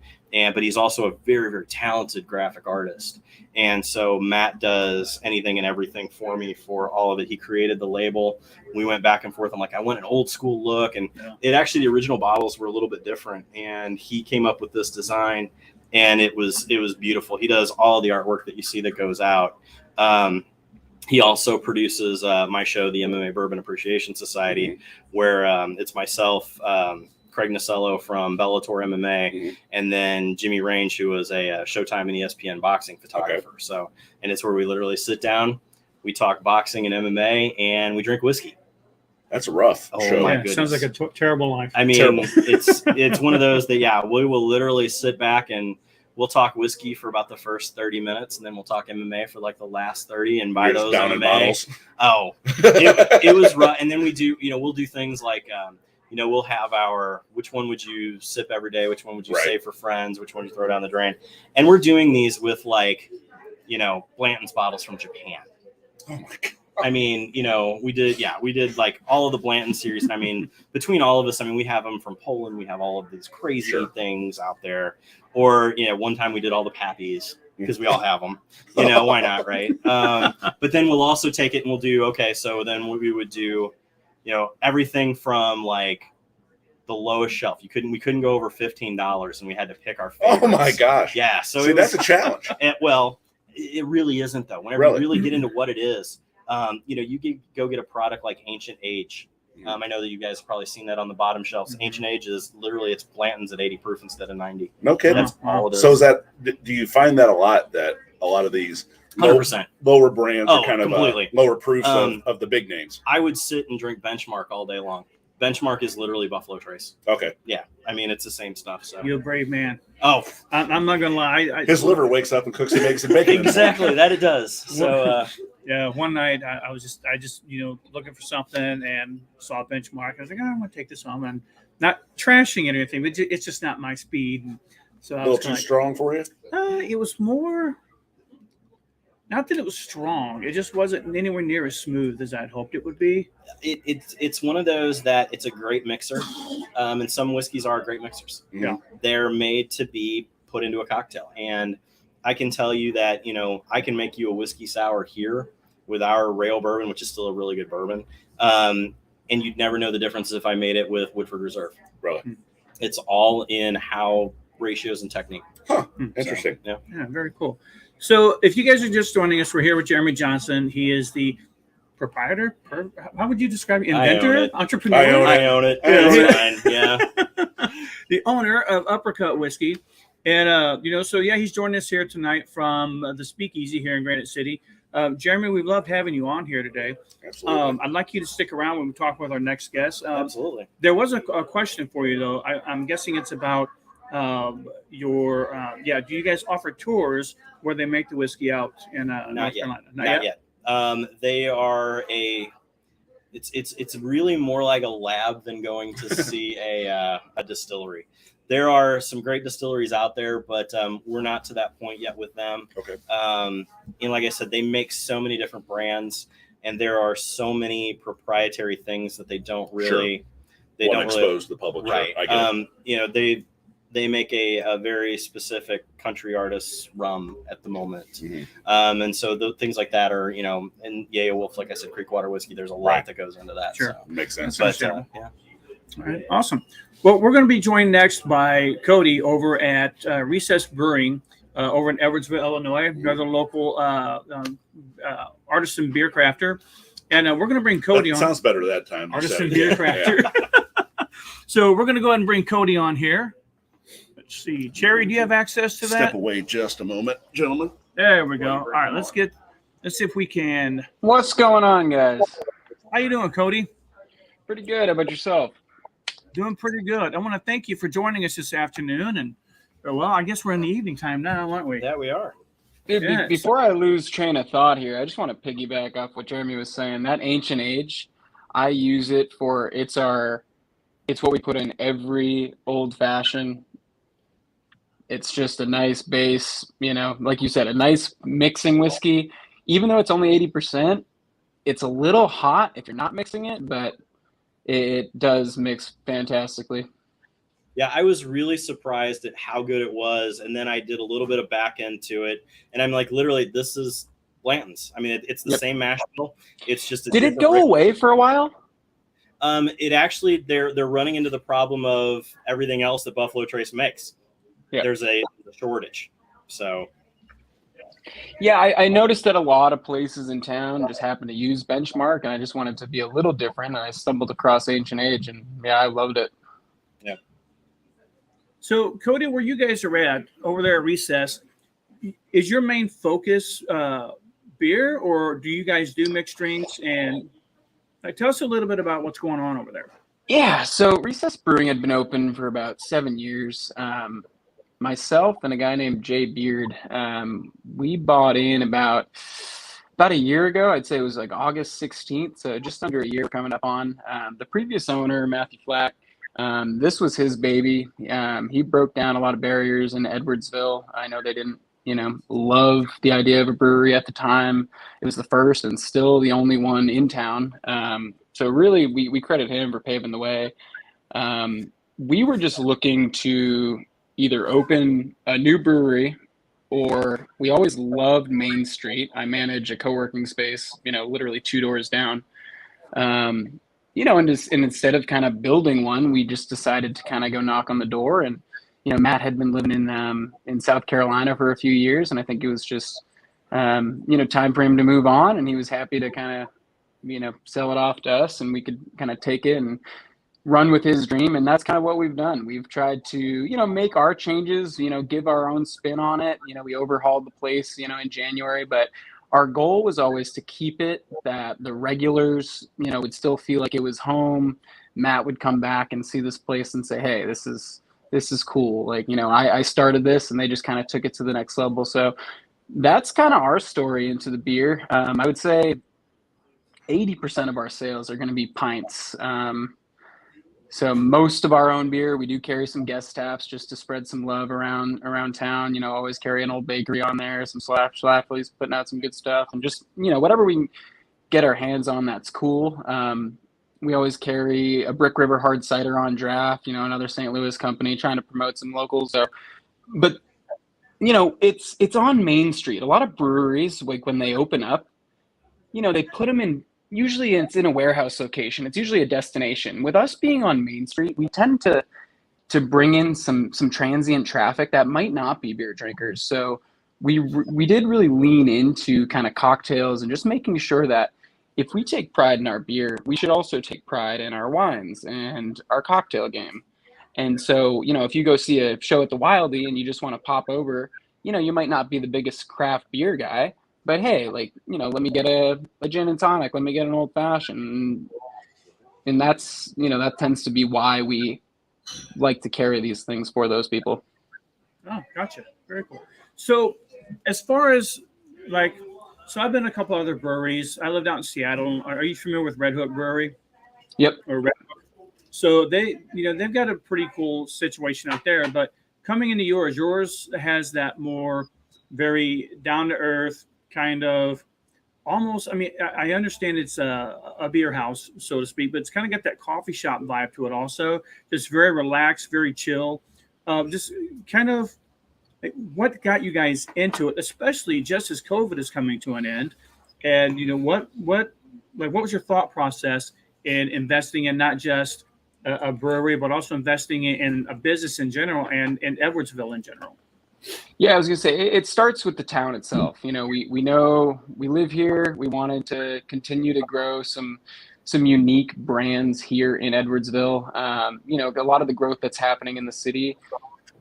But he's also a very, very talented graphic artist. And so Matt does anything and everything for me for all of it. He created the label. We went back and forth. I'm like, I want an old school look. And it actually, the original bottles were a little bit different. And he came up with this design, and it was beautiful. He does all the artwork that you see that goes out. He also produces my show, the MMA Bourbon Appreciation Society, where it's myself, Craig Nasello from Bellator MMA, and then Jimmy Range, who was a Showtime and ESPN boxing photographer. Okay. So, and it's where we literally sit down, we talk boxing and MMA, and we drink whiskey. That's a rough show. My Yeah, goodness. sounds like a terrible life. I mean, Terrible. it's one of those that, we will literally sit back and we'll talk whiskey for about the first 30 minutes, and then we'll talk MMA for like the last 30, and buy those down MMA. in bottles. Oh, it was rough. And then we do, we'll do things like, we'll have our, which one would you sip every day? Which one would you save for friends? Which one would you throw down the drain? And we're doing these with like, Blanton's bottles from Japan. Oh my God. I mean, we did like all of the Blanton series. I mean, between all of us, we have them from Poland. We have all of these crazy things out there. Or, one time we did all the Pappies, because we all have them. Why not, right? But then we'll also take it and we'll do, so then we would do, everything from like the lowest shelf. We couldn't go over $15, and we had to pick our Oh favorites. my gosh. Yeah, so See, it that's was, a challenge. well, it really isn't though. Whenever Really? you really get into what it is, you can go get a product like Ancient Age. I know that you guys have probably seen that on the bottom shelves. Ancient Age is literally it's Blanton's at 80 proof instead of 90. No kidding. That's all it is. So do you find that a lot, that a lot of these 100%. lower brands are kind of completely. lower proofs of the big names? I would sit and drink Benchmark all day long. Benchmark is literally Buffalo Trace. Okay. Yeah, I mean it's the same stuff. So You're a brave man. oh, I'm not gonna lie. His liver wakes up and cooks and makes and bacon. exactly that it does. So yeah, one night I was just looking for something and saw a Benchmark. I was like, I'm gonna take this home. And not trashing it or anything, but it's just not my speed. And so A I little was too like, strong for you? it was more. Not that it was strong. It just wasn't anywhere near as smooth as I'd hoped it would be. it's one of those that it's a great mixer, and some whiskeys are great mixers. Yeah. They're made to be put into a cocktail, and I can tell you that I can make you a whiskey sour here with our rail bourbon, which is still a really good bourbon, and you'd never know the difference if I made it with Woodford Reserve. Really? It's all in how ratios and technique. Huh. Interesting. So, Yeah, very cool. So if you guys are just joining us, we're here with Jeremy Johnson. He is the proprietor. How would you describe it? Inventor? Entrepreneur? I own it. It's fine. Yeah. The owner of Uppercut Whiskey. And, so yeah, he's joining us here tonight from the Speakeasy here in Granite City. Jeremy, we love having you on here today. Absolutely. I'd like you to stick around when we talk with our next guest. Absolutely. There was a question for you, though. I'm guessing it's about do you guys offer tours where they make the whiskey out in North Carolina? Not yet. They are it's really more like a lab than going to see a distillery. There are some great distilleries out there, but we're not to that point yet with them. Okay. And like I said, they make so many different brands, and there are so many proprietary things that they don't really expose to the public. Right. Sure. I get it. They make a very specific country artist rum at the moment. Mhm. And so the things like that are, and Yale Wolf, like I said, Creekwater whiskey, there's a lot that goes into that. Sure. So. Makes sense. But, Yeah. yeah. All right, awesome. Well, we're going to be joined next by Cody over at Recess Brewery over in Edwardsville, Illinois, another local artisan beer crafter. And we're going to bring Cody on. Sounds better that time. Artisan beer crafter. So we're going to go ahead and bring Cody on here. Let's see. Cherry, do you have access to that? Step away just a moment, gentlemen. There we go. All right, let's see if we can. What's going on, guys? How you doing, Cody? Pretty good. How about yourself? Doing pretty good. I want to thank you for joining us this afternoon. And, well, I guess we're in the evening time now, aren't we? Yeah, we are. Yes. Before I lose train of thought here, I just want to piggyback off what Jeremy was saying. That Ancient Age, I use it for it's what we put in every old fashioned. It's just a nice base, like you said, a nice mixing whiskey. Even though it's only 80%, it's a little hot if you're not mixing it, but it does mix fantastically. Yeah, I was really surprised at how good it was. And then I did a little bit of back end to it. And I'm like, literally, this is Blanton's. I mean, it's the same mash bill. It's just Did it go away for a while? It actually, they're running into the problem of everything else that Buffalo Trace makes. Yeah. There's a shortage. So yeah, I noticed that a lot of places in town just happen to use Benchmark, and I just wanted to be a little different. And I stumbled across Ancient Age, and I loved it. Yeah. So, Cody, where you guys are at over there at Recess, is your main focus beer, or do you guys do mixed drinks? And tell us a little bit about what's going on over there. Yeah, so Recess Brewing had been open for about 7 years. Myself and a guy named Jay Beard, we bought in about a year ago. I'd say it was like August 16th, so just under a year coming up on. The previous owner, Matthew Flack, this was his baby. He broke down a lot of barriers in Edwardsville. I know they didn't, love the idea of a brewery at the time. It was the first and still the only one in town. So really, we credit him for paving the way. We were just looking to either open a new brewery, or we always loved Main Street. I manage a co-working space, literally 2 doors down. and instead of kind of building one, we just decided to kind of go knock on the door. And Matt had been living in South Carolina for a few years, and I think it was just time for him to move on, and he was happy to kind of sell it off to us, and we could kind of take it and run with his dream. And that's kind of what we've done. We've tried to make our changes, give our own spin on it. We overhauled the place in January, but our goal was always to keep it that the regulars would still feel like it was home. Matt would come back and see this place and say, hey, this is cool. Like, I started this, and they just kind of took it to the next level. So that's kind of our story into the beer. I would say 80% of our sales are going to be pints. So most of our own beer, we do carry some guest taps just to spread some love around town. Always carry an old bakery on there, some Schlafly's putting out some good stuff, and just whatever we can get our hands on, that's cool. We always carry a Brick River hard cider on draft, another St. Louis company trying to promote some locals. So, but it's on Main Street. A lot of breweries, like when they open up, they put them in. Usually it's in a warehouse location. It's usually a destination. With us being on Main Street, we tend to bring in some transient traffic that might not be beer drinkers. So we did really lean into kind of cocktails and just making sure that if we take pride in our beer, we should also take pride in our wines and our cocktail game. And so, if you go see a show at the Wildy and you just want to pop over, you might not be the biggest craft beer guy, but hey, let me get a gin and tonic, let me get an old fashioned. And that's, that tends to be why we like to carry these things for those people. Oh, gotcha. Very cool. So as far as so I've been to a couple other breweries. I lived out in Seattle. Are you familiar with Red Hook Brewery? Yep. Or Red Hook? So they've got a pretty cool situation out there, but coming into yours has that more very down to earth kind of almost, I understand it's a beer house, so to speak, but it's kind of got that coffee shop vibe to it also. Just very relaxed, very chill. Just kind of what got you guys into it, especially just as COVID is coming to an end. And, what was your thought process in investing in not just a brewery, but also investing in a business in general and in Edwardsville in general? Yeah, I was gonna say it starts with the town itself. We know we live here. We wanted to continue to grow some unique brands here in Edwardsville. A lot of the growth that's happening in the city,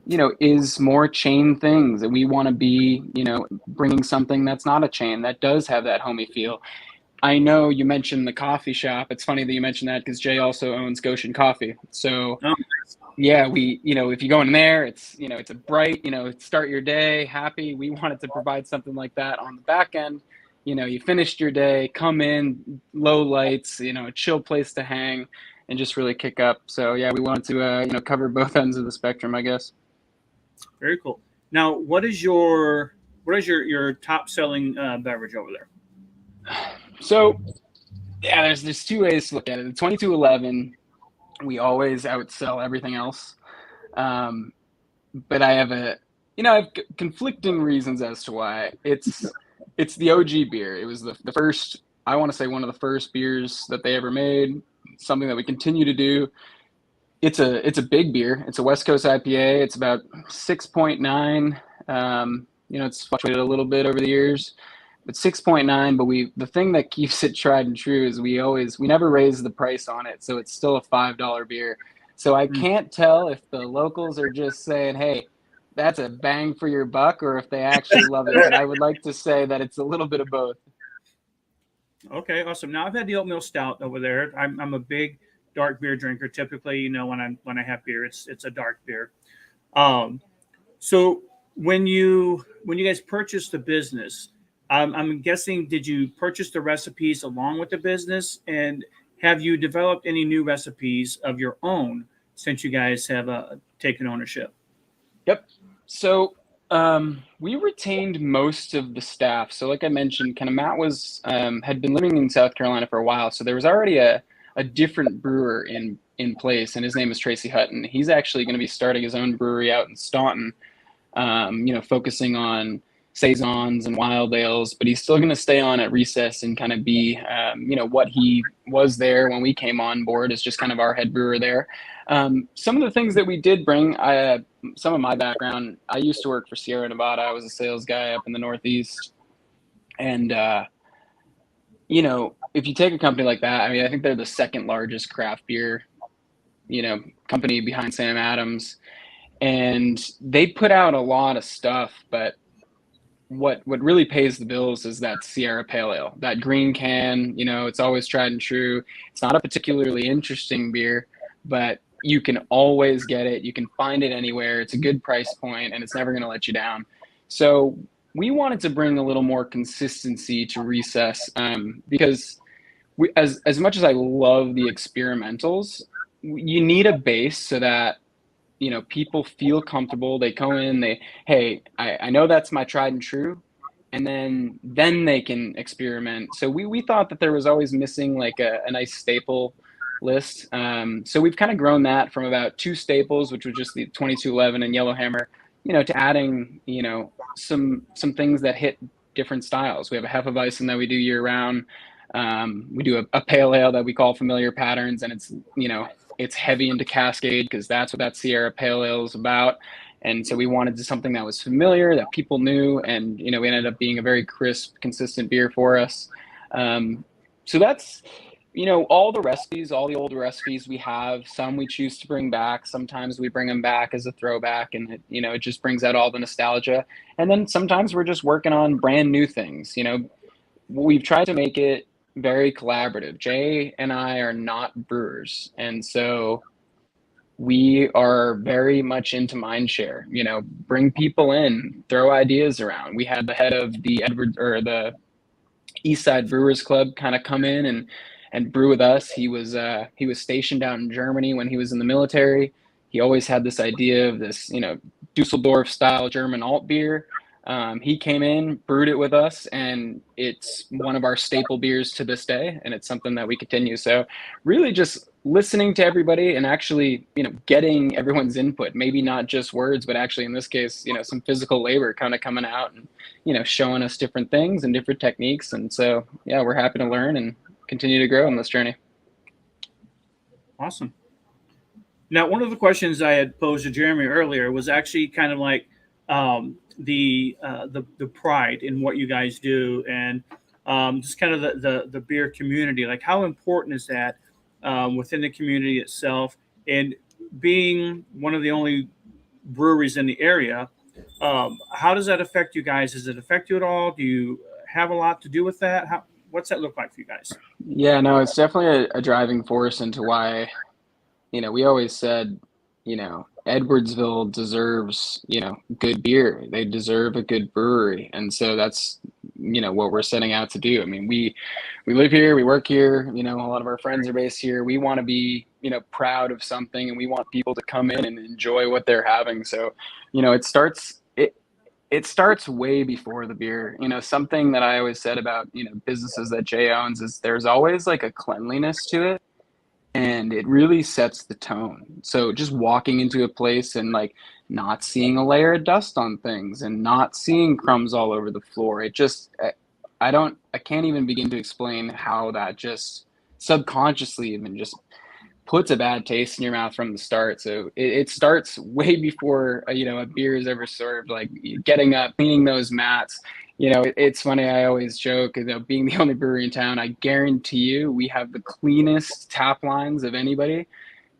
is more chain things, and we want to be, bringing something that's not a chain that does have that homey feel. I know you mentioned the coffee shop. It's funny that you mentioned that because Jay also owns Goshen Coffee. So. Yeah, we, if you go in there, it's a bright, start your day happy. We wanted to provide something like that on the back end. You finished your day, come in, low lights, a chill place to hang and just really kick up. So yeah, we wanted to, cover both ends of the spectrum, I guess. Very cool. Now, what is your top selling beverage over there? So yeah, there's two ways to look at it. The 2211, we always outsell everything else. But I have conflicting reasons as to why. It's the OG beer. It was the first, I want to say one of the first beers that they ever made, something that we continue to do. It's a big beer. It's a West Coast IPA. It's about 6.9. It's fluctuated a little bit over the years. But 6.9, but the thing that keeps it tried and true is we never raise the price on it, so it's still a $5 beer. So I can't tell if the locals are just saying, hey, that's a bang for your buck, or if they actually love it. But I would like to say that it's a little bit of both. Okay, awesome. Now I've had the oatmeal stout over there. I'm a big dark beer drinker. Typically, when I have beer, it's a dark beer. So when you guys purchased the business, I'm guessing, did you purchase the recipes along with the business, and have you developed any new recipes of your own since you guys have taken ownership? Yep. So we retained most of the staff. So like I mentioned, kind of Matt had been living in South Carolina for a while, so there was already a different brewer in place, and his name is Tracy Hutton. He's actually going to be starting his own brewery out in Staunton, focusing on saisons and wild ales, but he's still going to stay on at Recess and kind of be, what he was there when we came on board, is just kind of our head brewer there. Some of the things that we did bring, some of my background, I used to work for Sierra Nevada. I was a sales guy up in the Northeast. And, if you take a company like that, I mean, I think they're the second largest craft beer, company behind Sam Adams. And they put out a lot of stuff, but what really pays the bills is that Sierra Pale Ale, that green can. It's always tried and true. It's not a particularly interesting beer, but you can always get it. You can find it anywhere. It's a good price point, and it's never going to let you down. So we wanted to bring a little more consistency to Recess, because as much as I love the experimentals, you need a base so that people feel comfortable. They go in, hey, I know that's my tried and true, and then they can experiment. So we thought that there was always missing like a nice staple list. So we've kind of grown that from about 2 staples, which was just the 2211 and Yellowhammer, to adding, some things that hit different styles. We have a Hefeweizen that we do year round. We do a pale ale that we call Familiar Patterns, and it's heavy into Cascade because that's what that Sierra Pale Ale is about. And so we wanted something that was familiar, that people knew, and we ended up being a very crisp, consistent beer for us. So that's all the recipes, all the old recipes we have. Some we choose to bring back. Sometimes we bring them back as a throwback, and it just brings out all the nostalgia. And then sometimes we're just working on brand new things. We've tried to make it very collaborative. Jay and I are not brewers, and so we are very much into mindshare. Bring people in, throw ideas around. We had the head of the East Side Brewers Club kind of come in and brew with us. He was stationed out in Germany when he was in the military. He always had this idea of this Dusseldorf style German alt beer. He came in, brewed it with us, and it's one of our staple beers to this day, and it's something that we continue. So really just listening to everybody and actually, getting everyone's input, maybe not just words, but actually in this case, some physical labor kind of coming out and, showing us different things and different techniques. And so, yeah, we're happy to learn and continue to grow in this journey. Awesome. Now, one of the questions I had posed to Jeremy earlier was actually kind of like, the pride in what you guys do, and just kind of the beer community. Like, how important is that within the community itself? And being one of the only breweries in the area, how does that affect you guys? Does it affect you at all? Do you have a lot to do with that? What's that look like for you guys? Yeah, no, it's definitely a driving force into why, we always said, Edwardsville deserves, good beer. They deserve a good brewery. And so that's, what we're setting out to do. I mean, we live here, we work here, a lot of our friends are based here. We want to be, proud of something, and we want people to come in and enjoy what they're having. So, it starts way before the beer. Something that I always said about, businesses that Jay owns is there's always like a cleanliness to it. And it really sets the tone. So just walking into a place and like not seeing a layer of dust on things and not seeing crumbs all over the floor. I can't even begin to explain how that just subconsciously even just puts a bad taste in your mouth from the start. So it starts way before, a beer is ever served, like getting up, cleaning those mats. It's funny, I always joke, being the only brewery in town, I guarantee you we have the cleanest tap lines of anybody,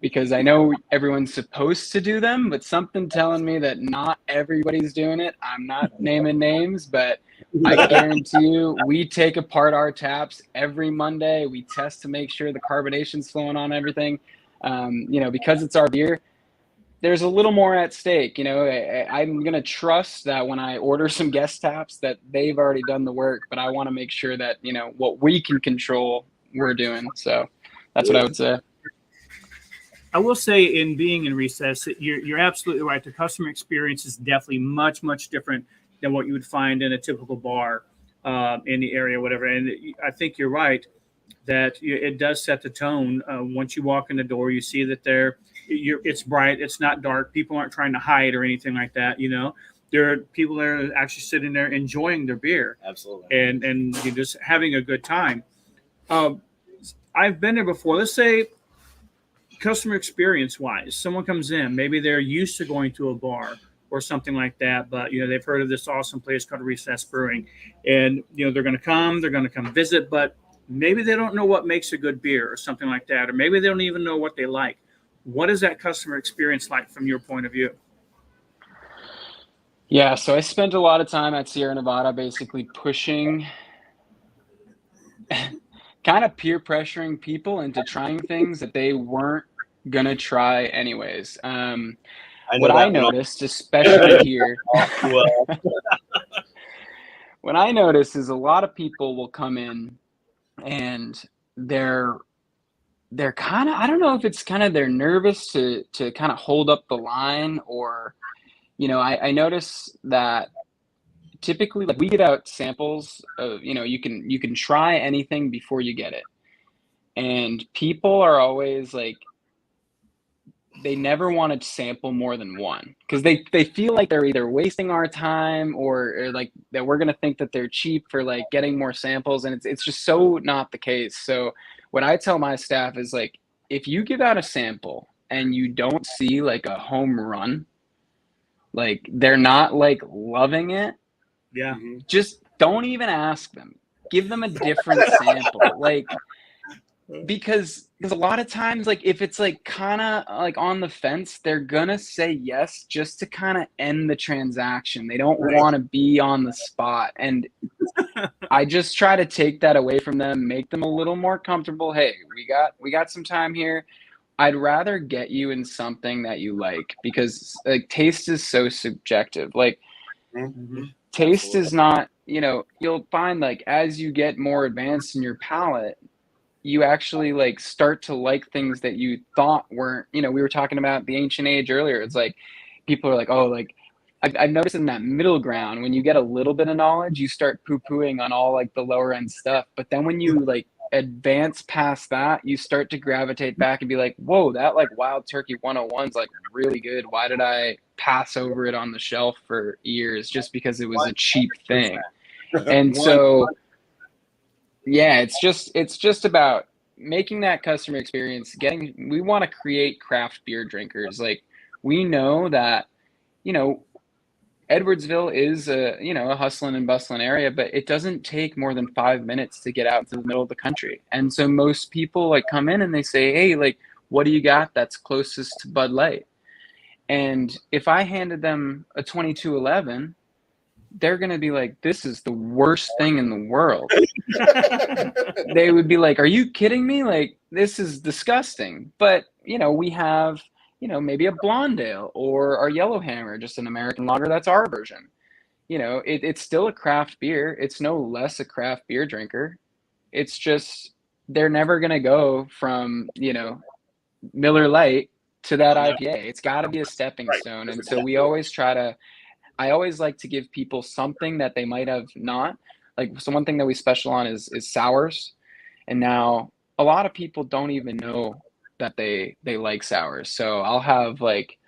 because I know everyone's supposed to do them, but something telling me that not everybody's doing it. I'm not naming names, but I guarantee you we take apart our taps every Monday. We test to make sure the carbonation's flowing on everything. Because it's our beer, there's a little more at stake. I'm going to trust that when I order some guest taps that they've already done the work, but I want to make sure that, what we can control, we're doing. So that's what I would say. I will say, in being in Recess, you're absolutely right. The customer experience is definitely much, much different than what you would find in a typical bar in the area, whatever. And I think you're right that it does set the tone. Once you walk in the door, you see that it's bright, it's not dark. People aren't trying to hide or anything like that, there are people that are actually sitting there enjoying their beer Absolutely. and you're just having a good time. Um, I've been there before. Let's say customer experience wise, someone comes in, maybe they're used to going to a bar or something like that, but they've heard of this awesome place called Recess Brewing, and they're going to come visit, but maybe they don't know what makes a good beer or something like that, or maybe they don't even know what they like. What is that customer experience like from your point of view? Yeah, so I spent a lot of time at Sierra Nevada basically pushing, kind of peer pressuring people into trying things that they weren't gonna try anyways. What I noticed, especially here, what I noticed is a lot of people will come in and they're kind of, I don't know if it's kind of they're nervous to kind of hold up the line, or I notice that typically, like, we give out samples of, you can try anything before you get it, and people are always like, they never want to sample more than one because they feel like they're either wasting our time or like that we're going to think that they're cheap for like getting more samples, and it's just so not the case. So what I tell my staff is, like, if you give out a sample and you don't see like a home run, like they're not like loving it, Yeah. just don't even ask them. Give them a different sample. Like, because a lot of times, like, if it's like kind of like on the fence, they're gonna say yes just to kind of end the transaction. They don't want to be on the spot, and I just try to take that away from them, make them a little more comfortable. Hey, we got some time here. I'd rather get you in something that you like, because like taste is so subjective. Like, taste is not, you'll find, like, as you get more advanced in your palate, you actually like start to like things that you thought weren't. We were talking about the ancient age earlier. It's like people are like, oh, like I've noticed in that middle ground, when you get a little bit of knowledge, you start poo-pooing on all like the lower end stuff. But then when you like advance past that, you start to gravitate back and be like, whoa, that like Wild Turkey 101 is like really good. Why did I pass over it on the shelf for years just because it was a cheap thing? And so, yeah, it's just about making that customer experience. We want to create craft beer drinkers. Like, we know that, Edwardsville is a hustling and bustling area, but it doesn't take more than 5 minutes to get out to the middle of the country. And so most people like come in and they say, hey, like, what do you got that's closest to Bud Light? And if I handed them a 2211, they're going to be like, this is the worst thing in the world. They would be like, are you kidding me? Like, this is disgusting. But, we have, maybe a blonde ale or our Yellowhammer, just an American lager. That's our version. It's still a craft beer. It's no less a craft beer drinker. It's just, they're never going to go from, Miller Lite to that IPA. It's got to be a stepping stone. And so I always like to give people something that they might have not. Like, so one thing that we special on is sours. And now a lot of people don't even know that they like sours. So I'll have like,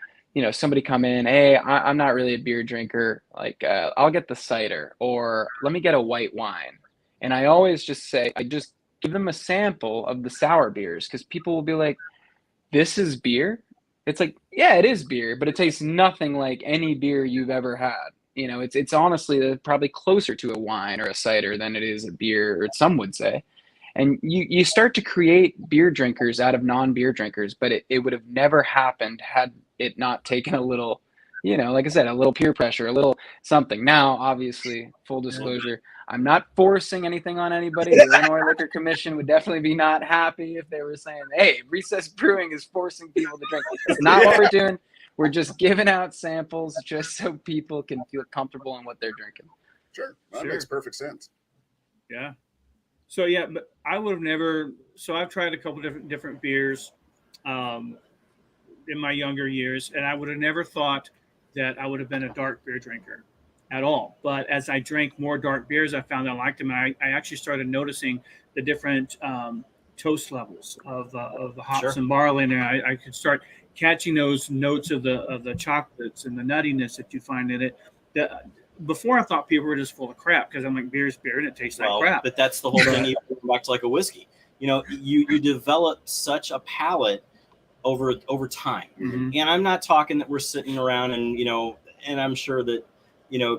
somebody come in, hey, I'm not really a beer drinker. Like, I'll get the cider, or let me get a white wine. And I always just say, I just give them a sample of the sour beers, because people will be like, this is beer? It's like, yeah, it is beer, but it tastes nothing like any beer you've ever had. It's honestly probably closer to a wine or a cider than it is a beer, or some would say. And you start to create beer drinkers out of non-beer drinkers, but it would have never happened had it not taken a little, like I said, a little peer pressure, a little something. Now, obviously, full disclosure, I'm not forcing anything on anybody. The Illinois Liquor Commission would definitely be not happy if they were saying, hey, Recess Brewing is forcing people to drink. That's not what we're doing. We're just giving out samples just so people can feel comfortable in what they're drinking. Sure. That makes perfect sense. Yeah. So, yeah, but I would have never. So I've tried a couple different beers in my younger years, and I would have never thought that I would have been a dark beer drinker at all. But as I drank more dark beers, I found I liked them. And I actually started noticing the different toast levels of the hops and barley in there. I could start catching those notes of the chocolates and the nuttiness that you find in it. Before I thought people were just full of crap because I'm like, beer's beer and it tastes like Well, crap. but that's the whole thing. Even going back to like a whiskey, you develop such a palate over time. Mhm. And I'm not talking that we're sitting around and and I'm sure that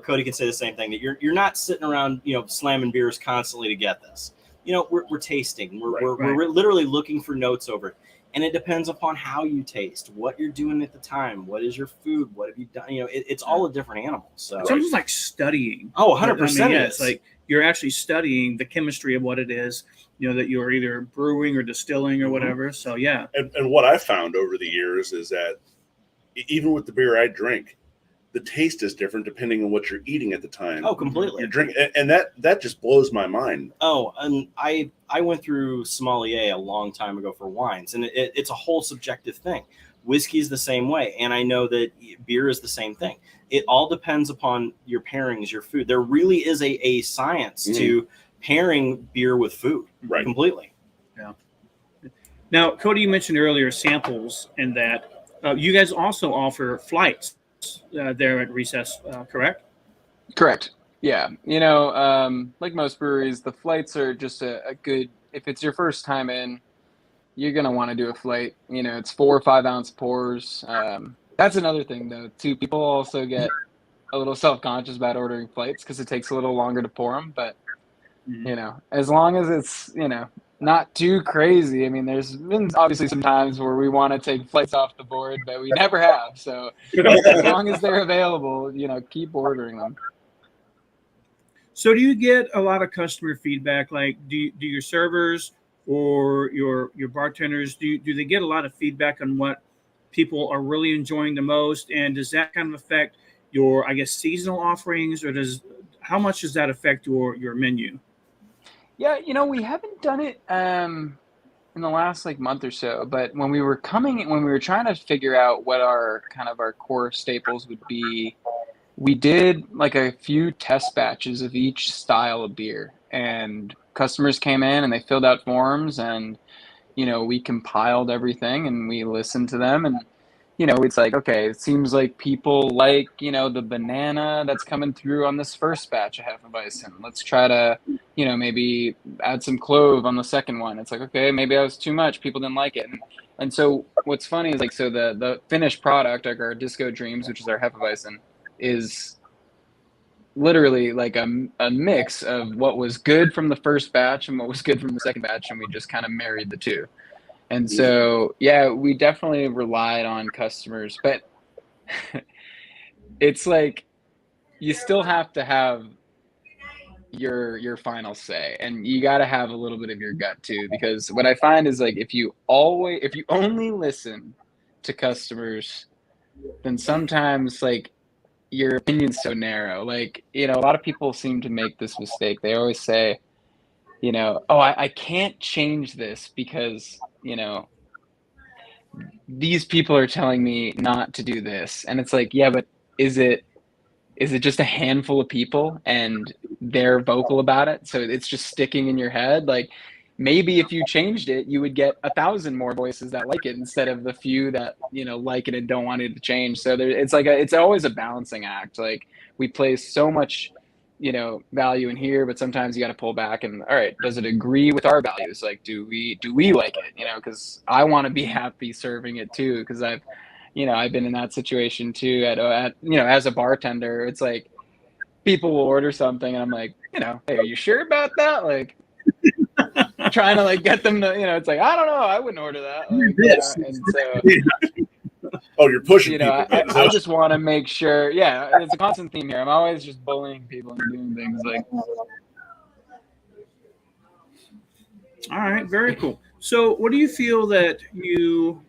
Cody can say the same thing, that you're not sitting around slamming beers constantly to get this. We're tasting. We're literally looking for notes over it. And it depends upon how you taste, what you're doing at the time, what is your food, what have you done. It's all a different animal. So It's almost like studying. Oh, 100%. Yeah, it's like you're actually studying the chemistry of what it is, that you're either brewing or distilling or whatever. So yeah. And what I found over the years is that even with the beer I drink, the taste is different depending on what you're eating at the time. Oh, completely. You're drinking, and that just blows my mind. Oh, and I went through sommelier a long time ago for wines, and it's a whole subjective thing. Whiskey is the same way, and I know that beer is the same thing. It all depends upon your pairings, your food. There really is a science to pairing beer with food, Right? Completely. Yeah. Now, Cody, you mentioned earlier samples, and that you guys also offer flights there at Recess, correct? Correct. Yeah. Like most breweries, the flights are just a good, if it's your first time in, you're going to want to do a flight. It's 4 or 5 ounce pours. That's another thing, though, too. People also get a little self-conscious about ordering flights because it takes a little longer to pour them. But, as long as it's, not too crazy. I mean, there's been obviously some times where we want to take flights off the board, but we never have. So as long as they're available, keep ordering them. So do you get a lot of customer feedback? Like, do your servers or your bartenders, do they get a lot of feedback on what people are really enjoying the most? And does that kind of affect your, I guess, seasonal offerings, or how much does that affect your menu? Yeah, we haven't done it in the last month or so, but when we were trying to figure out what our core staples would be, we did a few test batches of each style of beer, and customers came in and they filled out forms, and we compiled everything and we listened to them, and it's like, okay, it seems like people like the banana that's coming through on this first batch of Hefeweizen. Let's try to maybe add some clove on the second one. It's like, okay, maybe that was too much, people didn't like it. And so what's funny is so the finished product, like our Disco Dreams, which is our Hefeweizen, is literally a mix of what was good from the first batch and what was good from the second batch, and we just kind of married the two. And so, yeah, we definitely relied on customers, but it's like you still have to have your final say, and you got to have a little bit of your gut too, because what I find is if you only listen to customers, then sometimes your opinion's so narrow. A lot of people seem to make this mistake. They always say, oh, I can't change this because these people are telling me not to do this. And it's like, yeah, but is it just a handful of people and they're vocal about it, so it's just sticking in your head? Maybe if you changed it, you would get 1,000 more voices that like it instead of the few that like it and don't want it to change. So it's always a balancing act. We place so much value in here, but sometimes you got to pull back and, all right, does it agree with our values? Do we like it? Because I want to be happy serving it too, because I've been in that situation too at as a bartender. It's like people will order something and I'm like, hey, are you sure about that? Trying to get them to, it's like, I don't know, I wouldn't order that. And so Oh, you're pushing people. I just want to make sure. Yeah, it's a constant theme here. I'm always just bullying people and doing things All right, very cool. So what do you feel that you,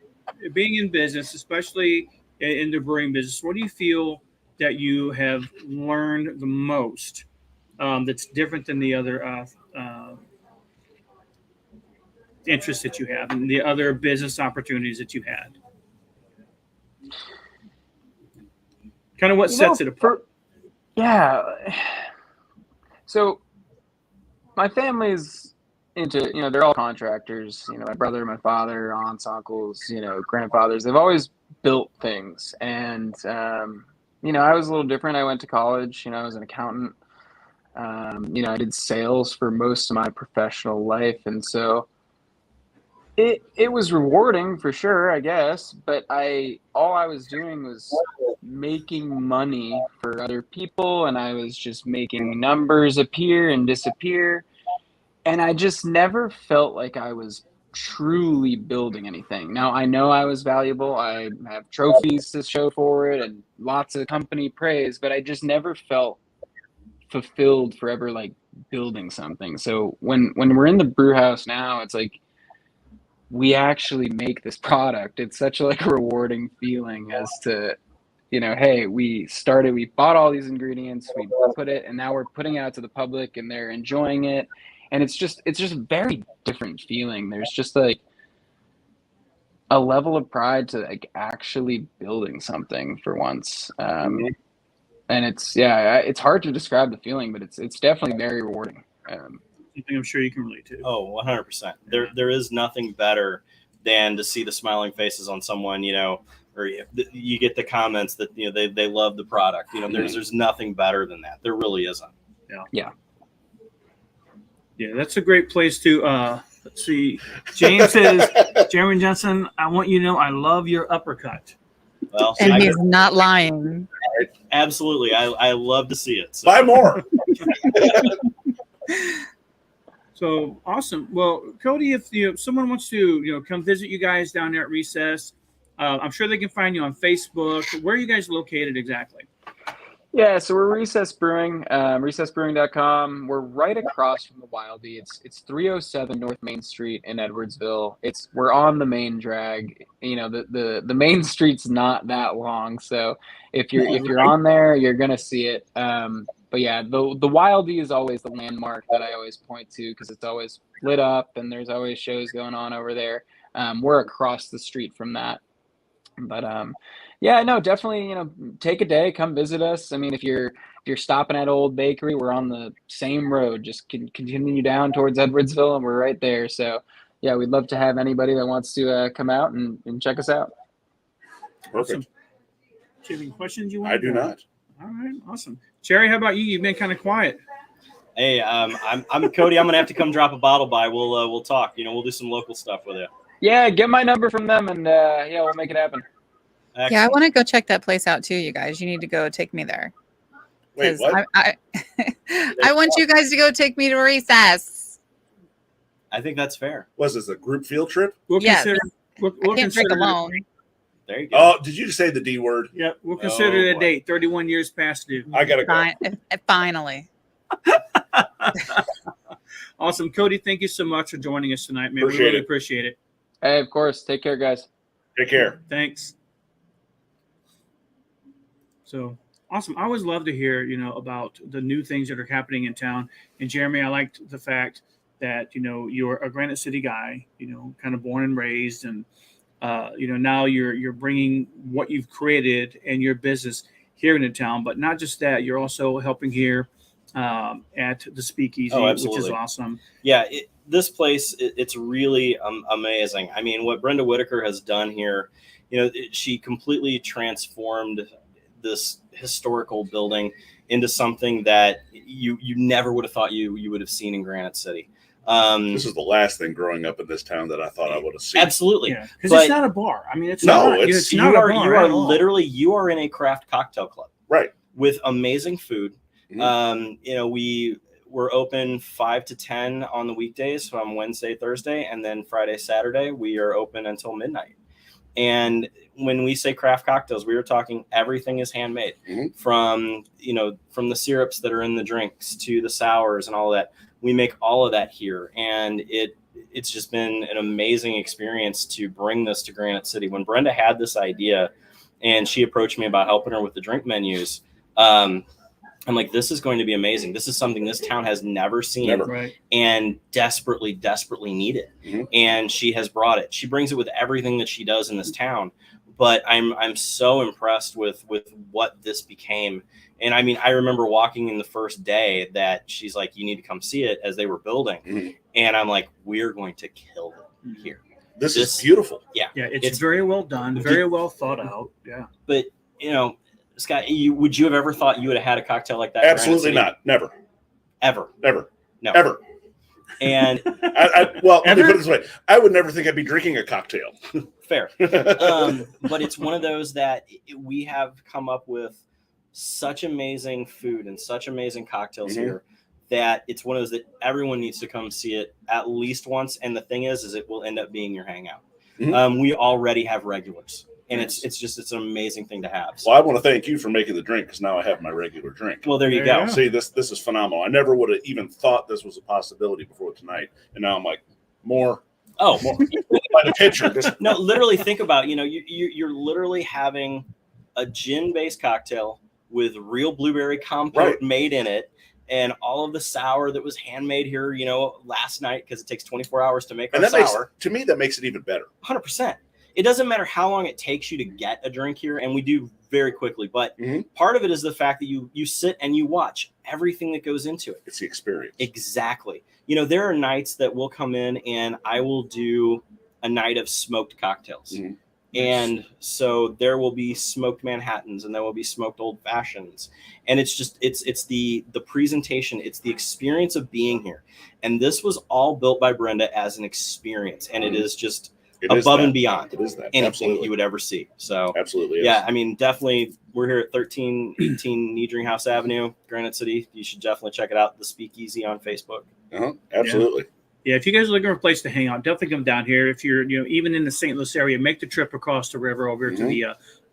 being in business, especially in the brewing business, what do you feel that you have learned the most that's different than the other interests that you have and the other business opportunities that you had? Kind of what sets it apart? Yeah. So my family's into, they're all contractors. My brother, my father, aunts, uncles, grandfathers. They've always built things. And I was a little different. I went to college. I was an accountant. I did sales for most of my professional life, and so it was rewarding for sure, I guess. But all I was doing was making money for other people, and I was just making numbers appear and disappear, and I just never felt like I was truly building anything. Now I know I was valuable. I have trophies to show for it and lots of company praise, but I just never felt fulfilled forever like building something. So when we're in the brew house now, it's like we actually make this product. It's such a like rewarding feeling as to, hey, we bought all these ingredients, we put it, and now we're putting it out to the public and they're enjoying it. And it's just a very different feeling. There's just like a level of pride to like actually building something for once. And it's hard to describe the feeling, but it's definitely very rewarding. Something I'm sure you can relate to. Oh, 100%. There is nothing better than to see the smiling faces on someone, or you get the comments that, they love the product. There's nothing better than that. There really isn't. Yeah, that's a great place to let's see. James says, Jeremy Johnson, I want you to know I love your uppercut. Well, And he's not lying. Absolutely. I love to see it. So. Buy more. So awesome. Well, Cody, if someone wants to come visit you guys down there at Recess, I'm sure they can find you on Facebook. Where are you guys located exactly? Yeah, so we're Recess Brewing, recessbrewing.com. We're right across from the Wildie. It's 307 North Main Street in Edwardsville. We're on the main drag. The main street's not that long, so if you're on there, you're gonna see it. But yeah, the Wildie is always the landmark that I always point to because it's always lit up and there's always shows going on over there. We're across the street from that. But yeah, no, definitely, take a day, come visit us. I mean, if you're stopping at Old Bakery, we're on the same road. Just continue down towards Edwardsville, and we're right there. So yeah, we'd love to have anybody that wants to come out and check us out. Perfect. Do you have any questions you want? I do not. All right, awesome. Jerry, how about you? You've been kind of quiet. Hey, I'm Cody. I'm gonna have to come drop a bottle by. We'll talk. We'll do some local stuff with you. Yeah, get my number from them, and we'll make it happen. Excellent. Yeah, I want to go check that place out too, you guys. You need to go take me there. Wait, what? I want you guys to go take me to Recess. I think that's fair. Was this a group field trip? We'll Yes. consider. We'll I can't drink consider. alone. There you go. Oh, did you just say the D word? Yeah, we'll consider it a boy. date. 31 years past due. I gotta go. Finally. Awesome, Cody. Thank you so much for joining us tonight, man. Appreciate we really it. appreciate it. Hey, of course. Take care, guys. Take care. Thanks. So awesome. I always love to hear, about the new things that are happening in town. And Jeremy, I liked the fact that, you're a Granite City guy, kind of born and raised. And, now you're bringing what you've created and your business here into town. But not just that, you're also helping here at the Speakeasy, which is absolutely. awesome. Yeah, this place, it's really amazing. I mean, what Brenda Whitaker has done here, she completely transformed this historical building into something that you never would have thought you would have seen in Granite City. This is the last thing growing up in this town that I thought I would have seen. Absolutely. Yeah, because But- it's not a bar. I mean, it's No, not. it's- It's you not are a bar you at are all. literally you are in a craft cocktail club Right. with amazing food. Mhm. We were open 5 to 10 on the weekdays from Wednesday, Thursday, and then Friday, Saturday we are open until midnight. And when we say craft cocktails, we are talking everything is handmade, Mhm. from the syrups that are in the drinks to the sours and all of that. We make all of that here, and it's just been an amazing experience to bring this to Granite City. When Brenda had this idea and she approached me about helping her with the drink menus, I'm like, this is going to be amazing. This is something this town has never seen Never. Right. and desperately needed. Mhm. And she has brought it. She brings it with everything that she does in this town. But I'm so impressed with what this became. And I mean, I remember walking in the first day that she's like, you need to come see it, as they were building. Mhm. And I'm like, we're going to kill it here. This is beautiful. Yeah, it's It's- very well done, very well thought out. Yeah. But, Scott, would you have ever thought you would have had a cocktail like that? in Granite Absolutely City? not. Never. Ever. No. Ever. And Well, let me put it this way. I would never think I'd be drinking a cocktail. fair. But it's one of those that we have come up with such amazing food and such amazing cocktails here that it's one of those that everyone needs to come see it at least once. And the thing is it will end up being your hangout. We already have regulars. And it's an amazing thing to have. So. Well, I want to thank you for making the drink because now I have my regular drink. Well, there you go. See, this is phenomenal. I never would have even thought this was a possibility before tonight, and now I'm like, more. By the picture. No, literally think about you're literally having a gin-based cocktail with real blueberry compote made in it, and all of the sour that was handmade here, last night because it takes 24 hours to make our sour. To me, that makes it even better. 100%. It doesn't matter how long it takes you to get a drink here, and we do very quickly. But part of it is the fact that you sit and you watch everything that goes into it. It's the experience. Exactly. There are nights that we'll come in and I will do a night of smoked cocktails. And so there will be smoked Manhattans and there will be smoked old fashions. And it's just, it's the presentation. It's the experience of being here. And this was all built by Brenda as an experience. And it is just above and beyond anything you would ever see. So absolutely. Yeah. I mean, definitely we're here at 1318 Niedringhouse Avenue, Granite City. You should definitely check it out. The Speakeasy on Facebook. Absolutely. Yeah, if you guys are looking for a place to hang out, definitely come down here. If you're, even in the St. Louis area, make the trip across the river over to the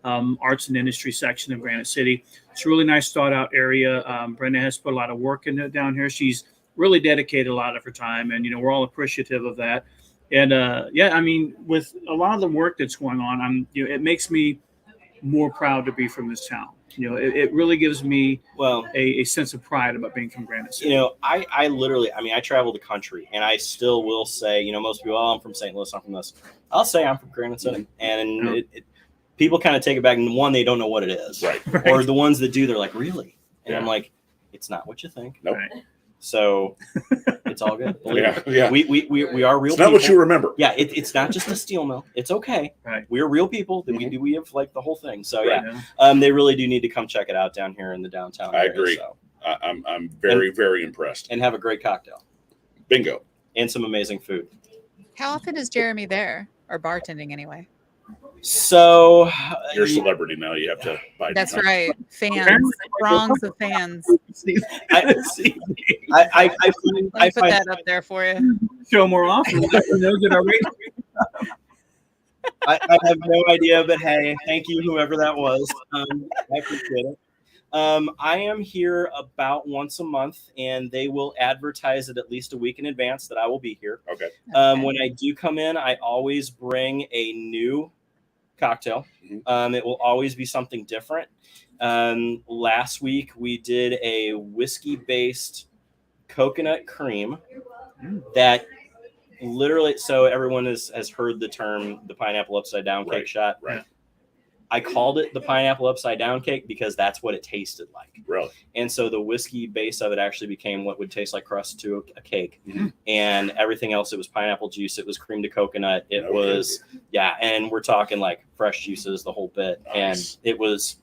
arts and industry section of Granite City. It's a really nice thought out area. Brenda has put a lot of work into it down here. She's really dedicated a lot of her time, and we're all appreciative of that. And I mean, with a lot of the work that's going on, it makes me more proud to be from this town. It really gives me a sense of pride about being from Granite City. I literally, I travel the country, and I still will say, most people, I'm from St. Louis, I'm from this. I'll say I'm from Granite City, and people kind of take it back. And one, they don't know what it is, right? Or the ones that do, they're like, really? And I'm like, it's not what you think. Nope. Right. So it's all good. We are real. It's not people. what you remember. Yeah, it's not just a steel mill. It's okay. Right. We're real people. That we have like the whole thing. So Right. they really do need to come check it out down here in the downtown. I area, agree. So. I'm very impressed. And have a great cocktail. Bingo. And some amazing food. How often is Jeremy there, or bartending anyway? So you're a celebrity now. You have to buy. That's right. Fans, throngs of fans. I put that up there for you. Show more often. I have no idea, but hey, thank you, whoever that was. I appreciate it. I am here about once a month, and they will advertise it at least a week in advance that I will be here. Okay. When I do come in, I always bring a new cocktail. It will always be something different. Last week we did a whiskey-based coconut cream that literally, so everyone has heard the term the pineapple upside down cake shot. Right. I called it the pineapple upside down cake because that's what it tasted like. Really? And so the whiskey base of it actually became what would taste like crust to a cake. And everything else, it was pineapple juice. It was cream to coconut. It was, and we're talking like fresh juices, the whole bit. Nice. And it was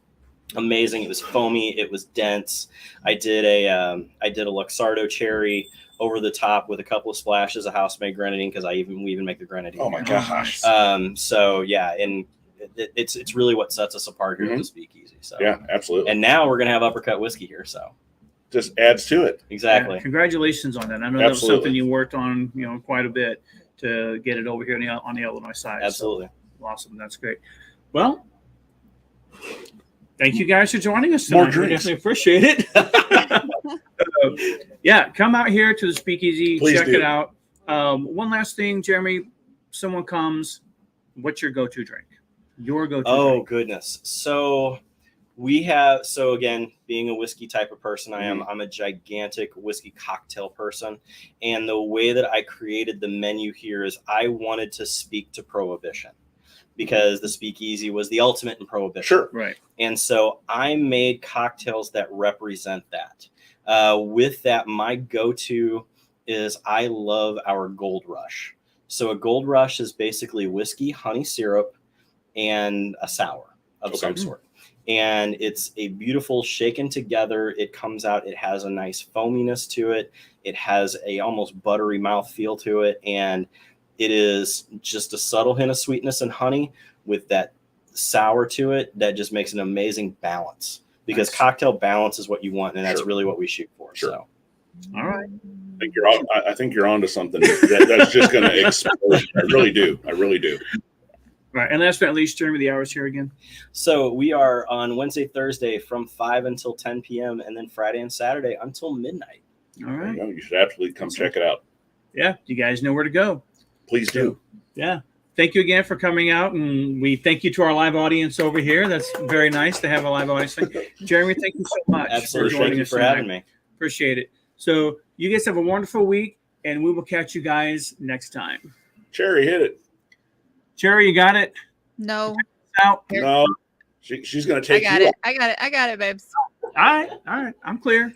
amazing. It was foamy. It was dense. I did a Luxardo cherry over the top with a couple of splashes of house-made grenadine because we even make the grenadine. Oh my gosh. So yeah, and it's really what sets us apart here at the Speakeasy. So yeah, absolutely. And now we're gonna have Uppercut whiskey here, so just adds to it. Exactly. Yeah, congratulations on that. I know that was something you worked on, quite a bit to get it over here on the Illinois side. Absolutely. So, awesome. That's great. Well, thank you guys for joining us tonight. We definitely appreciate it. Come out here to the Speakeasy. Please check do. it out. One last thing, Jeremy. Someone comes. What's your go-to drink? Your go-to drink. Goodness. So again, being a whiskey type of person, I'm a gigantic whiskey cocktail person. And the way that I created the menu here is I wanted to speak to Prohibition because the Speakeasy was the ultimate in Prohibition. Sure. Right. And so I made cocktails that represent that. With that, my go-to is I love our Gold Rush. So a Gold Rush is basically whiskey, honey syrup, and a sour of some sort. and it's a beautiful shaken together. It comes out. It has a nice foaminess to it. It has a almost buttery mouthfeel to it, and it is just a subtle hint of sweetness and honey with that sour to it that just makes an amazing balance. Because cocktail balance is what you want, and that's really what we shoot for. Sure. So, All right. I think you're onto something that's just going to explode. I really do. Right. And last but not least, Jeremy, the hours here again. So we are on Wednesday, Thursday from 5 until 10 p.m. and then Friday and Saturday until midnight. All right. You should absolutely come check it out. Yeah. You guys know where to go. Please do. Yeah. Thank you again for coming out. And we thank you to our live audience over here. That's very nice to have a live audience. Jeremy, thank you so much. Absolutely. For Thank you for having me. Appreciate it. So you guys have a wonderful week, and we will catch you guys next time. Cherry, hit it. Cherry, you got it? No, Out. No, she's going to take I got you it. I got it, babes. All right. I'm clear.